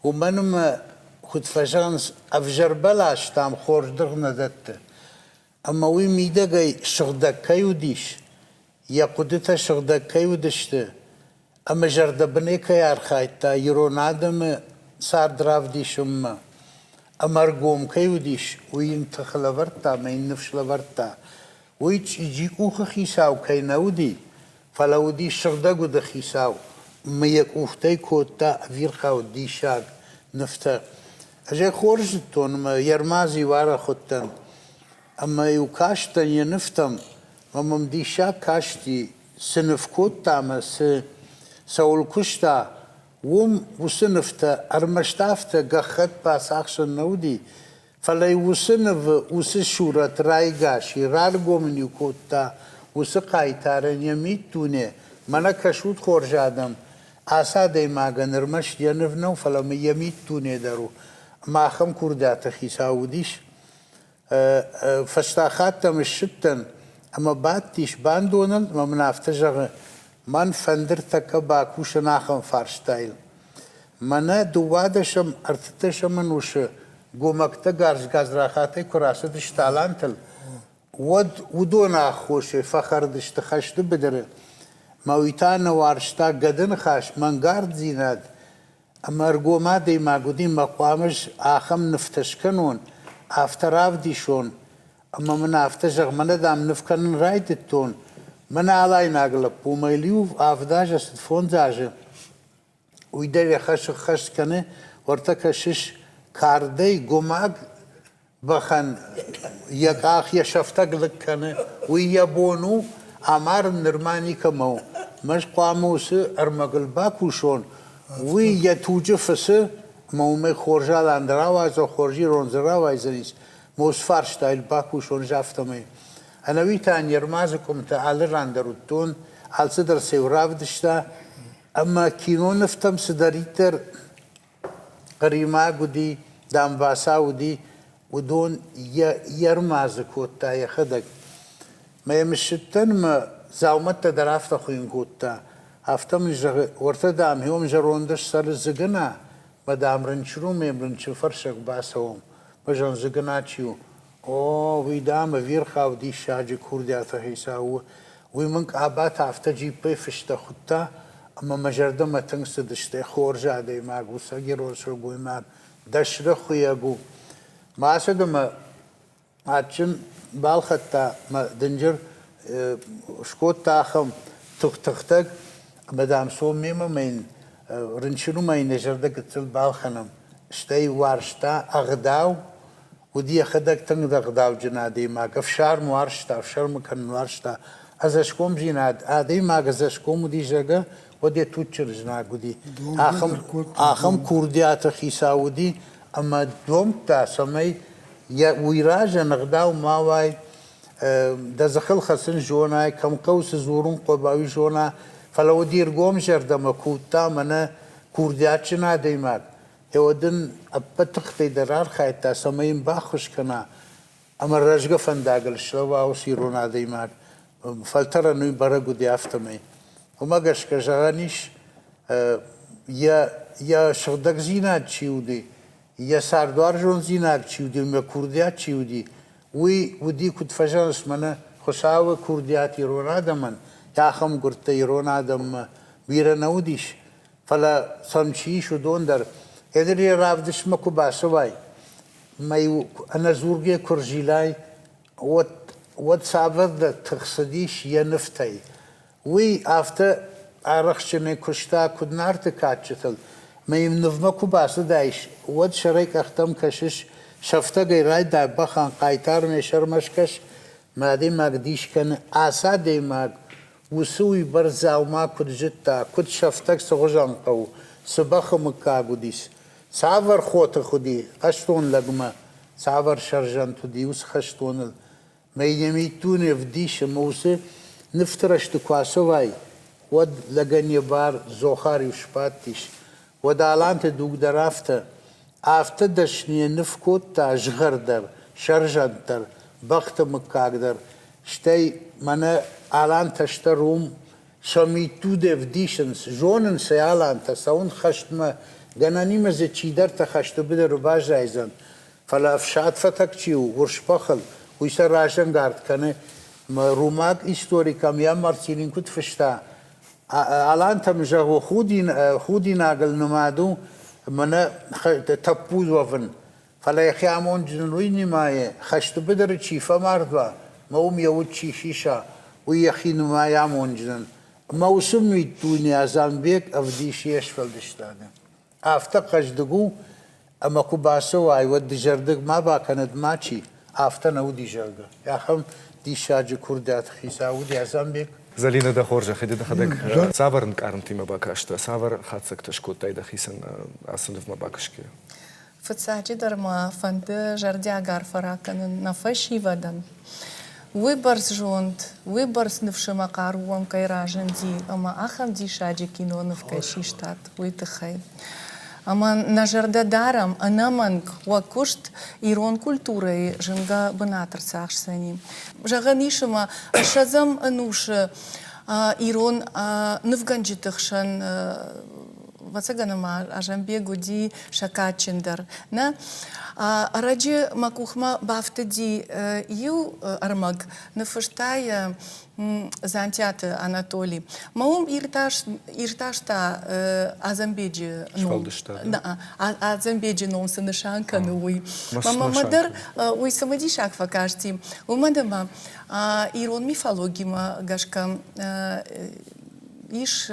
ومنما خود فجانس افجربلاش تام خورج درغنا دت اما وي ميدغاي شغدكاي وديش يا قدتا شغدكاي ودشت اما جردبنيكاي ارخايتا يرونادم صار دراف ديشم امرغوم كاي وديش وين تخلورتا ما ينفشلورتا ويتش يجي اوخ خيساو كاي نودي فلودي شغدغو دخيساو ما يكوفتي كوتا فيرخاو ديشاك نفتا أجي خورجتون ما يرمازي وارا خطن أما يوكاشتن ينفتم وما مديشاك كاشتي سنف كوتا ما سول كشتا وسنفتا أرمشتافتا قخت باس أخشن نودي فلا يوسنف وسشورة رايقاشي رارقو من يكوتا وسقايتارن يميتوني منا كشوت خورجادم آساده ماگن رمش جنف نو فلم یمید تونه درو ما خم کردات خیساودیش فشتاخات مشتن اما بعد تیش باندونن ما منافتجه من فندر تک باکوش ناخم فارشتایل من دوادشم ارتتشم نوش گومکت گارج گازراخاته کراسه دشتالانتل ودون آخوشه فخر دشت خشت بدره ماویتان وارشتا گدن خاش منگارد زیناد امرگو ما دی ماگودی مقامش آخم نفتش کنون افتراف دیشون اما من افتشغ من دام نفکنن رایدتون من علای ناگلب پومیلیو آفداج است فونزاج ویدوی خش کنه ورتکشش کاردی گماگ بخن یک آخی شفتگلک کنه ویا بونو امار نرمانی کمو مش قاموس ارمغل باکوشون وی یا توجه فسه مومه خورجال اندراواز و خورجی رونزراواز نیست موس فارشتايل باكوش ونجافتمي أنا ويتان يرمازكم تعال راندروتون على صدر سيوراف دشتا أما كينو نفتم صدريتر قريما قدي دام باسا ودي ودون يرمازك وتا يخدك ما يمشتن ما زاومت درافت خوين قوتا افتم ورتا دام هيوم جروندش سر زغنا ما دام رنشرو ميمرنش فرشك باسوم بجان زغنا تشيو او وي دام وير خاو دي شاج كورديا تهيساو وي منك ابات افتجي بيفشت خطا اما مجرد ما تنس دشت خورجا دي ما غوسا جيروسو بويمار دشر خوياغو ما سدما اتشن بالخطا ما دنجر شكوت تاخم تختك مدام سومي مين رنشنو مين نجردك تل بالخنم شتي وارشتا اغداو ودي خدك تنگ اغداو جنادي ما كفشار موارشتا فشار مكان وارشتا ازشكم جناد ادي ما ازشكم ودي جگه ودي توچر جناد ودي اخم كورديات خيساودي اما دوم تا سمي يا ويراج نغداو ما واي دزخل خسن جونا كم قوس زورون قباوي جونا فلو دير قوم جردم كوتا منا كوردياتشنا ديمات هودن أبتخطي درار خايتا سمين باخش كنا أما الرجق فنداقل شلوا وسيرونا ديمات فلترى نوي برقو دي أفتمي وما قش كجغانيش يا شغدك زينات تشيودي يا ساردوار جون زينات تشيودي وما كورديات تشيودي ودي كنت فجانس منا خساوة كورديات يرونا دمن يا خم قرت يرونا دم بيرا نوديش فلا سمشيش ودون در ادري رافدش مكو باسواي ما انا زورجي كورجيلاي ود سابد تخصديش يا نفتي وي افter ارخشني كشتا كود نارت كاتشتل ما يمنف مكو باس دايش ود شريك اختم كشش شفته غيراي دا بخان قايتار مشر مشكش ما دي ماقديش كان آسا دي ماق وسوي برزاو ما كود جتا كود شفتك سغجان قو سبخ مكاقو ديس ساور خوت خودي اشتون لقما ساور شرجان تودي وس خشتون ما يميتون فديش موسى نفترش تكواسواي ود لغني بار زوخاري وشباتيش ودالانت دوق درافته آفته دشنی نفکوت تا جغردر شرجندر بخت مکاقدر شتی من آلان تشتروم شمیتو دفدیشنس جونن سی آلان تساون خشتما گنانی مزه چیدر تا خشتو بده رو باش رایزن فلا افشاد فتک چیو ورش پخل ویسا راشن گارد کنه روماک ایستوریکم یا مرسیلین کت فشتا آلان تمجه خودی ناقل نمادو من تپوز وفن فلا يخيامون جنويني ماي خشت بدر تشيفا مردوا موم يود شيشا ويخين ما يامون جن موسم يتوني ازان بيك افديش يشفل دشتانا افتقش دقو اما كوباسو اي ود جردق ما با كانت ماشي افتنا ودي جرده يا خم دي شاج كردات خيسا ودي ازان بيك زلينا دا خورجة خدي دا خدك سافر نكارنتي ما باكاشتا سافر خاتسك تشكوت تايدا خيسن أصنف ما باكاشكي فتساعدي درما فند جردي أجار فراكن نفشي ودن ويبرز جوند ويبرز نفش مقاروم كيراجن دي أما أخم دي شاجي كينو نفكشي شتات ويتخي أما نجرد دارم أنا منك وكشت إيرون كولتوري جنجا بناتر ساخش سني جغنيشما شزم أنوش إيرون نفغنجي تخشن وسجنما أجنبي جودي شكاتشندر نا راجي مكوخما بافتدي يو أرمج نفشتاي زانتيات أناتولي ما إرتاش تا أزمبيجي أزمبيجي نوم سنشان كانوي ما مدر ويسمدي شاك فكاشتي ومدما إيرون ميفологи ما гашка إيش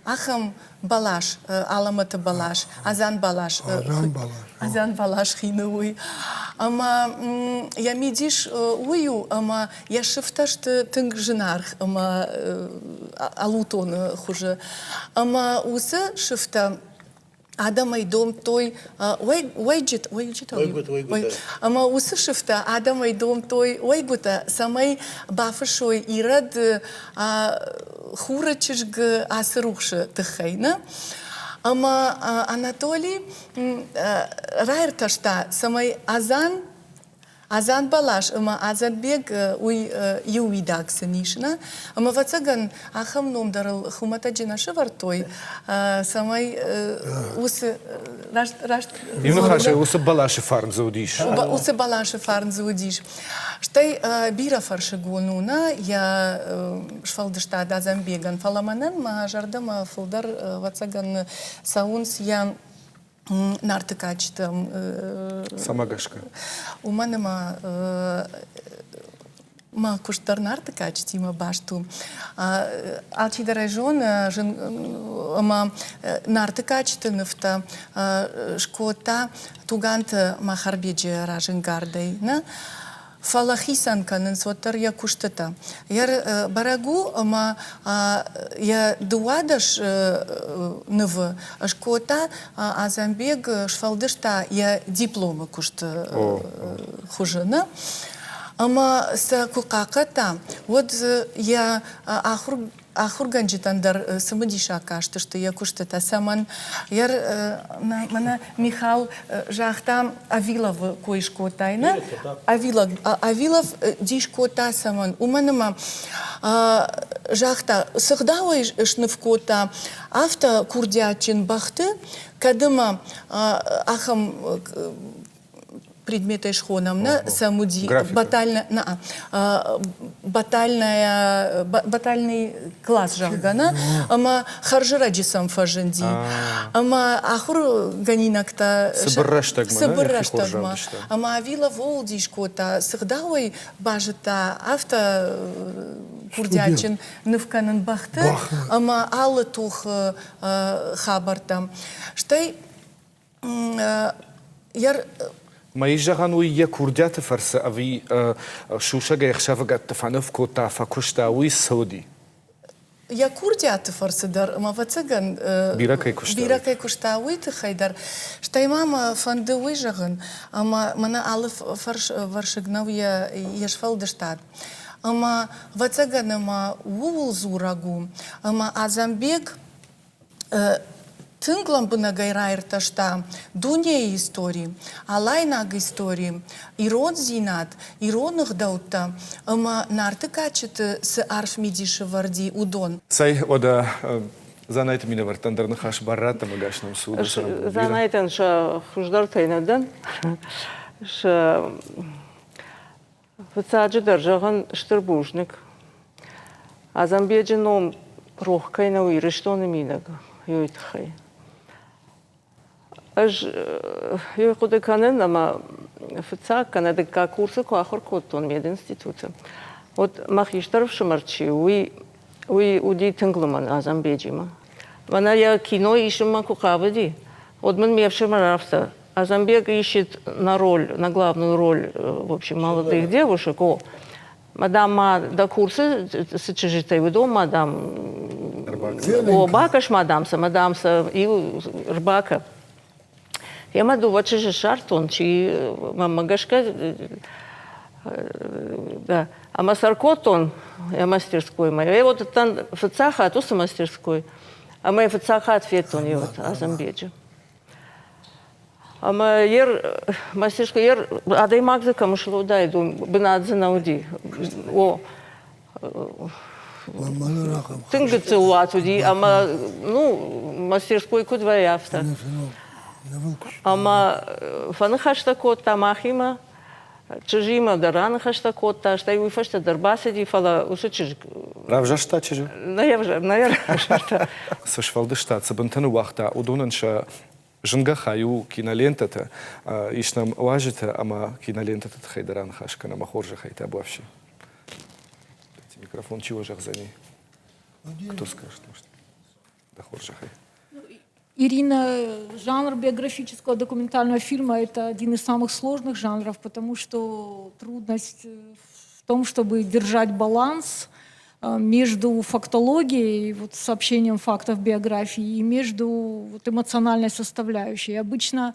أخم балаш, аламата балаш, азан балаш, азан балаш хинуй. Ама я медиш ую, ама я шифташ тынг женарх, ама алутон хуже. Ама усы шифта Адамай дом той ойгут. Ама усышифта Адамай дом той ойгута самай бафышой ирад хурачышг асырухшы тыхайна. Ама Анатолий райрташта самай Азан балаш, ама Азанбек уй юидаксы нишна, ама вацаган ахам номдарыл хумата джинаши вартой, самай усы рашт. Именно хаша усы балаши фарн заудиш. Усы балаши фарн заудиш. Штай бира фарши гонуна, я шфалдышта Азанбеган фаламанан, ма жардама фулдар вацаган саунс я нартыкачтым. Самагашка. У мене ма куштар нартыкачти ма башту. Алчи дарайжон ма нартыкачтыныфта шкота туганты ма харбеджи ражын гардей. Фалахисан канын сотар я куштата. Яр барагу ама я дуадаш нв шкота Азанбег шфалдышта я дипломы кушт хужына. Ама с кукаката вот я ахурганджитандар самадиша кашты, что я куштата саман яр мана Михал жахтам Авилов коишкотайна Авилов дишкота саман уманама жахта сыхдауй шнывкота авто курдячин бахты кадыма ахам предметы шхонамна самуди батальный класс жахгана ама харжыраджи сам фаженди ама ахур ганинакта сыбырраштагма ама авила волдишкота сыхдауй бажыта авто курдячин нывканын бахты ама алы тух хабартам штай яр ما يجعن ويا كردات فرس أبي شو شجع يخشف قد تفنف كوتا فكشتا ويسودي. يا كردات فرس در ما فتسجن بيركي كشتا ويتخيدر. شتى ماما فندوي جعن أما منا ألف فرشجنا ويا يشفل دشتاد. أما فتسجن ما وول زورagу أما Азанбег Тынглам бына гайрайрташта дуния истории, алайнаг истории, ирон зинат, иронных даутта, ама нартыкачет с арфмидиши варди удон. Цай ода занайт меня вартандарны хаш барата магашным суду. Занайтен ша хуждар тайнадан, ша вцаджи держаган штырбужник, Азанбеджином рохкайна уйрештоны минаг, юйтхай. Аж я куда канен, ама фцак канадека курсы куахор коттон мединститута. Вот махиштаров шамарчи, уи уди тынглыман Азанбеджима. Вана я кино ищем кукавади. Вот мен мевшимарафта. Азанбег ищет на главную роль, в общем, молодых девушек. Мадам да курсы сычижитай выдо, мадам бакаш мадамса и рбака. Я маду вот же шартон, чи магашка, да, а масаркотон, я мастерской моя. Я вот там фцаха, а то са мастерской, а моя фцаха ответон я вот Азанбеджи. А моя мастерской ер, а дай магза кому шло дай, дум бнадзе науди. О, тынгцы уатуди, а ну мастерской кудвая авто. Ама фаны хаштакот тамахима, чижима дарана хаштакота, штай уйфашта дарбасиди фала усычиж. Равжашта чижи? Наверное. Сашвалдышта, цабантану вахта, удонанша жнгахаю кинолента-то, ишнам важита, ама кинолента-то хайдаран хашка на махоржа хайта вообще. Микрофон чего жах за ней? Кто скажет, может? Да хоржа хай. Ирина, жанр биографического документального фильма – это один из самых сложных жанров, потому что трудность в том, чтобы держать баланс между фактологией, вот, сообщением фактов биографии, и между вот, эмоциональной составляющей. Обычно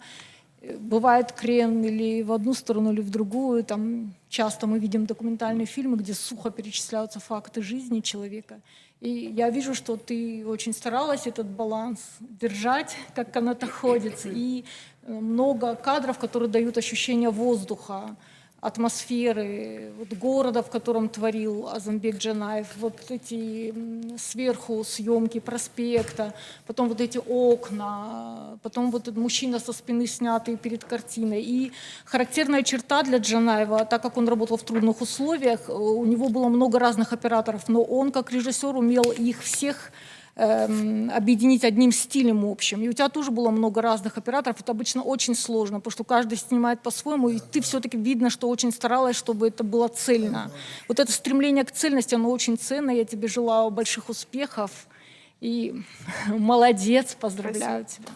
бывает крен или в одну сторону, или в другую. Там часто мы видим документальные фильмы, где сухо перечисляются факты жизни человека. И я вижу, что ты очень старалась этот баланс держать, как канатоходец. И много кадров, которые дают ощущение воздуха, атмосферы, вот города, в котором творил Азамбек Джанаев, вот эти сверху съемки проспекта, потом вот эти окна, потом вот этот мужчина со спины снятый перед картиной. И характерная черта для Джанаева, так как он работал в трудных условиях, у него было много разных операторов, но он как режиссер умел их всех объединить одним стилем общим. И у тебя тоже было много разных операторов. Это обычно очень сложно, потому что каждый снимает по-своему, и ты все-таки видно, что очень старалась, чтобы это было цельно. Вот это стремление к цельности, оно очень ценно. Я тебе желаю больших успехов. И молодец, поздравляю тебя.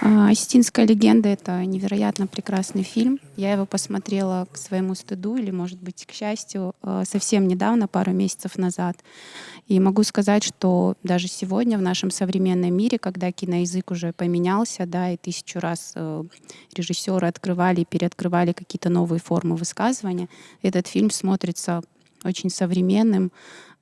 «Осетинская легенда» — это невероятно прекрасный фильм. Я его посмотрела к своему стыду, или, может быть, к счастью, совсем недавно, пару месяцев назад. И могу сказать, что даже сегодня в нашем современном мире, когда киноязык уже поменялся, да, и 1000 раз режиссеры открывали и переоткрывали какие-то новые формы высказывания, этот фильм смотрится очень современным.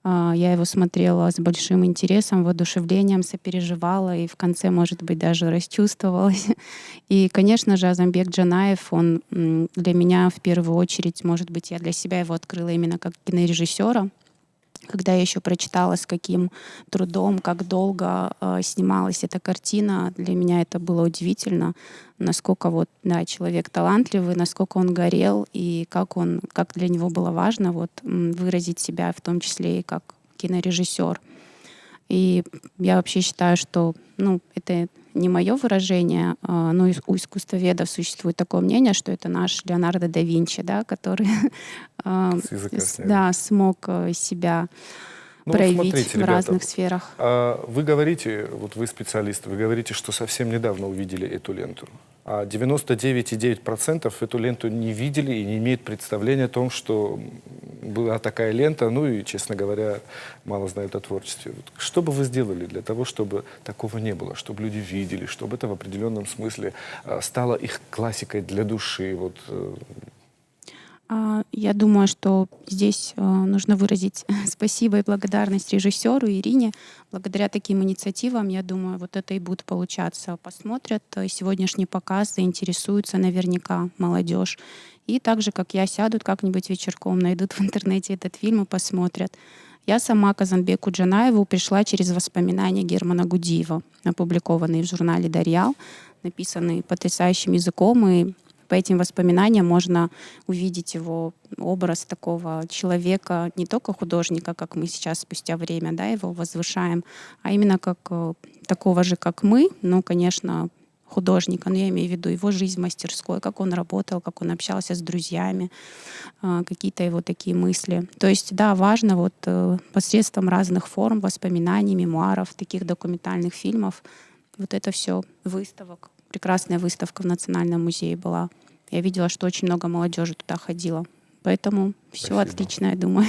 Я его смотрела с большим интересом, воодушевлением, сопереживала и в конце, может быть, даже расчувствовалась. И, конечно же, Азамбек Джанаев, он для меня в первую очередь, может быть, я для себя его открыла именно как кинорежиссера. Когда я еще прочитала, с каким трудом, как долго снималась эта картина, для меня это было удивительно, насколько вот, да, человек талантливый, насколько он горел и как для него было важно вот, выразить себя, в том числе и как кинорежиссер. И я вообще считаю, что это не мое выражение, но у искусствоведов существует такое мнение, что это наш Леонардо да Винчи, да, который смог себя проявить смотрите, в ребята, разных сферах. Вы говорите, вот вы специалист, вы говорите, что совсем недавно увидели эту ленту. А 99,9% эту ленту не видели и не имеют представления о том, что была такая лента, ну и, честно говоря, мало знают о творчестве. Вот что бы вы сделали для того, чтобы такого не было, чтобы люди видели, чтобы это в определенном смысле стало их классикой для души? Вот. Я думаю, что здесь нужно выразить спасибо и благодарность режиссеру Ирине. Благодаря таким инициативам, я думаю, вот это и будет получаться. Посмотрят сегодняшний показ, заинтересуются наверняка молодежь. И так же, как я, сядут как-нибудь вечерком, найдут в интернете этот фильм и посмотрят. Я сама к Азамбеку Джанаеву пришла через воспоминания Германа Гудиева, опубликованные в журнале «Дарьял», написанные потрясающим языком, и по этим воспоминаниям можно увидеть его образ такого человека, не только художника, как мы сейчас спустя время, да, его возвышаем, а именно как такого же, как мы, ну, конечно, художника, но я имею в виду его жизнь в мастерской, как он работал, как он общался с друзьями, какие-то его такие мысли. То есть, да, важно вот посредством разных форм, воспоминаний, мемуаров, таких документальных фильмов, вот это все выставок. Прекрасная выставка в Национальном музее была. Я видела, что очень много молодежи туда ходила. Поэтому все отлично, я думаю.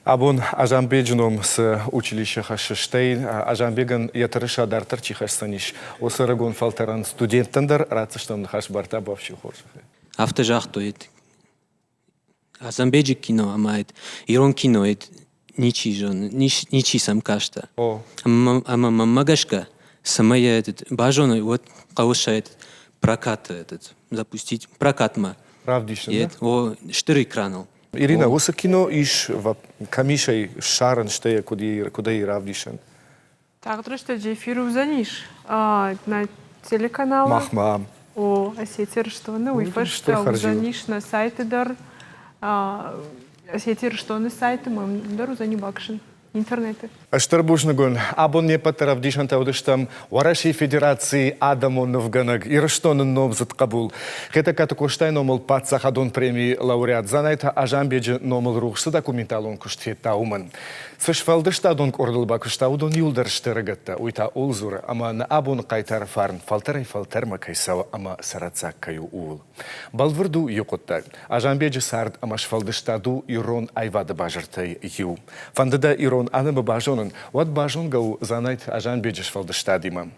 Абон Азамбеджном с училища Хашштейн, Азамбеган ятырыша дартар чихашсаниш. Осарагон фалтеран студенттандар, рацыштан хашбарта бавши хоршахе. Автожахтоет. Азамбеджик кино амает. Ирон киноет. Ничи сам кашта. Ама магашка. Самая бажон вот каушает прокат запустить прокатма. Правдишь, да? Штыры кранал. Ирина, осы кино иш камишай шаран штея куда и равдишен. Так, что эфир узаниш на телеканале. Махмам. Осетир что, ну и что узаниш на сайте дар. Осетир что на сайте мы дар узани бакшин. Интернеты. Штарбушнагон, абон не патаравдишан таудыштам, Вараши Федерации Адамон Новганаг, Ирштон Новзат Кабул. Хета катакуштай номал пацахадон премии лауреат Занайта, Ажамбеджи номал рухсы документалон куштфет тауман. Сышфалдышта донк ордылбакышта удон юлдарыштырыгытта уйта улзур, ама на абун кайтар фарн фалтерма кайсава, ама сарацак каю уул. Балвырду юкутта, ажанбеджи сард ама шфалдыштаду ирон айвады бажыртай ю. Фандыда ирон анымы бажонын, ват бажон гау занайт ажанбеджи шфалдыштадима.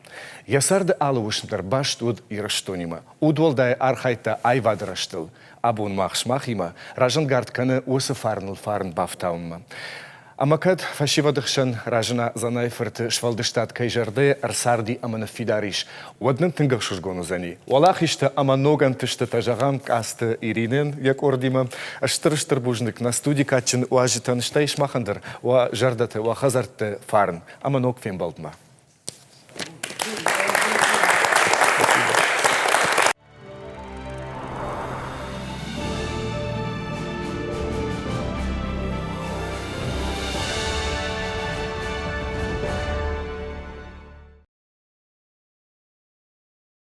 Ясарды алывышындар баш туд ирыштонима. Удвалдай архайта айвадырыштыл. Абун махшмахима, ражын гардканы осы фарн бафтаунма. Амакад фашивадықшын ражына занайфырты швалдыштат кайжарды арсарди амана фидариш. Ваднын тыңгық шужгону зани. Валах ишті аманоган тышты тажағам касты иринен, як ордима, аштыр-штыр бужник на студии качын уажитан штайш махандар, ва жардаты, ва хазарты фарн. Аманог фен балдма.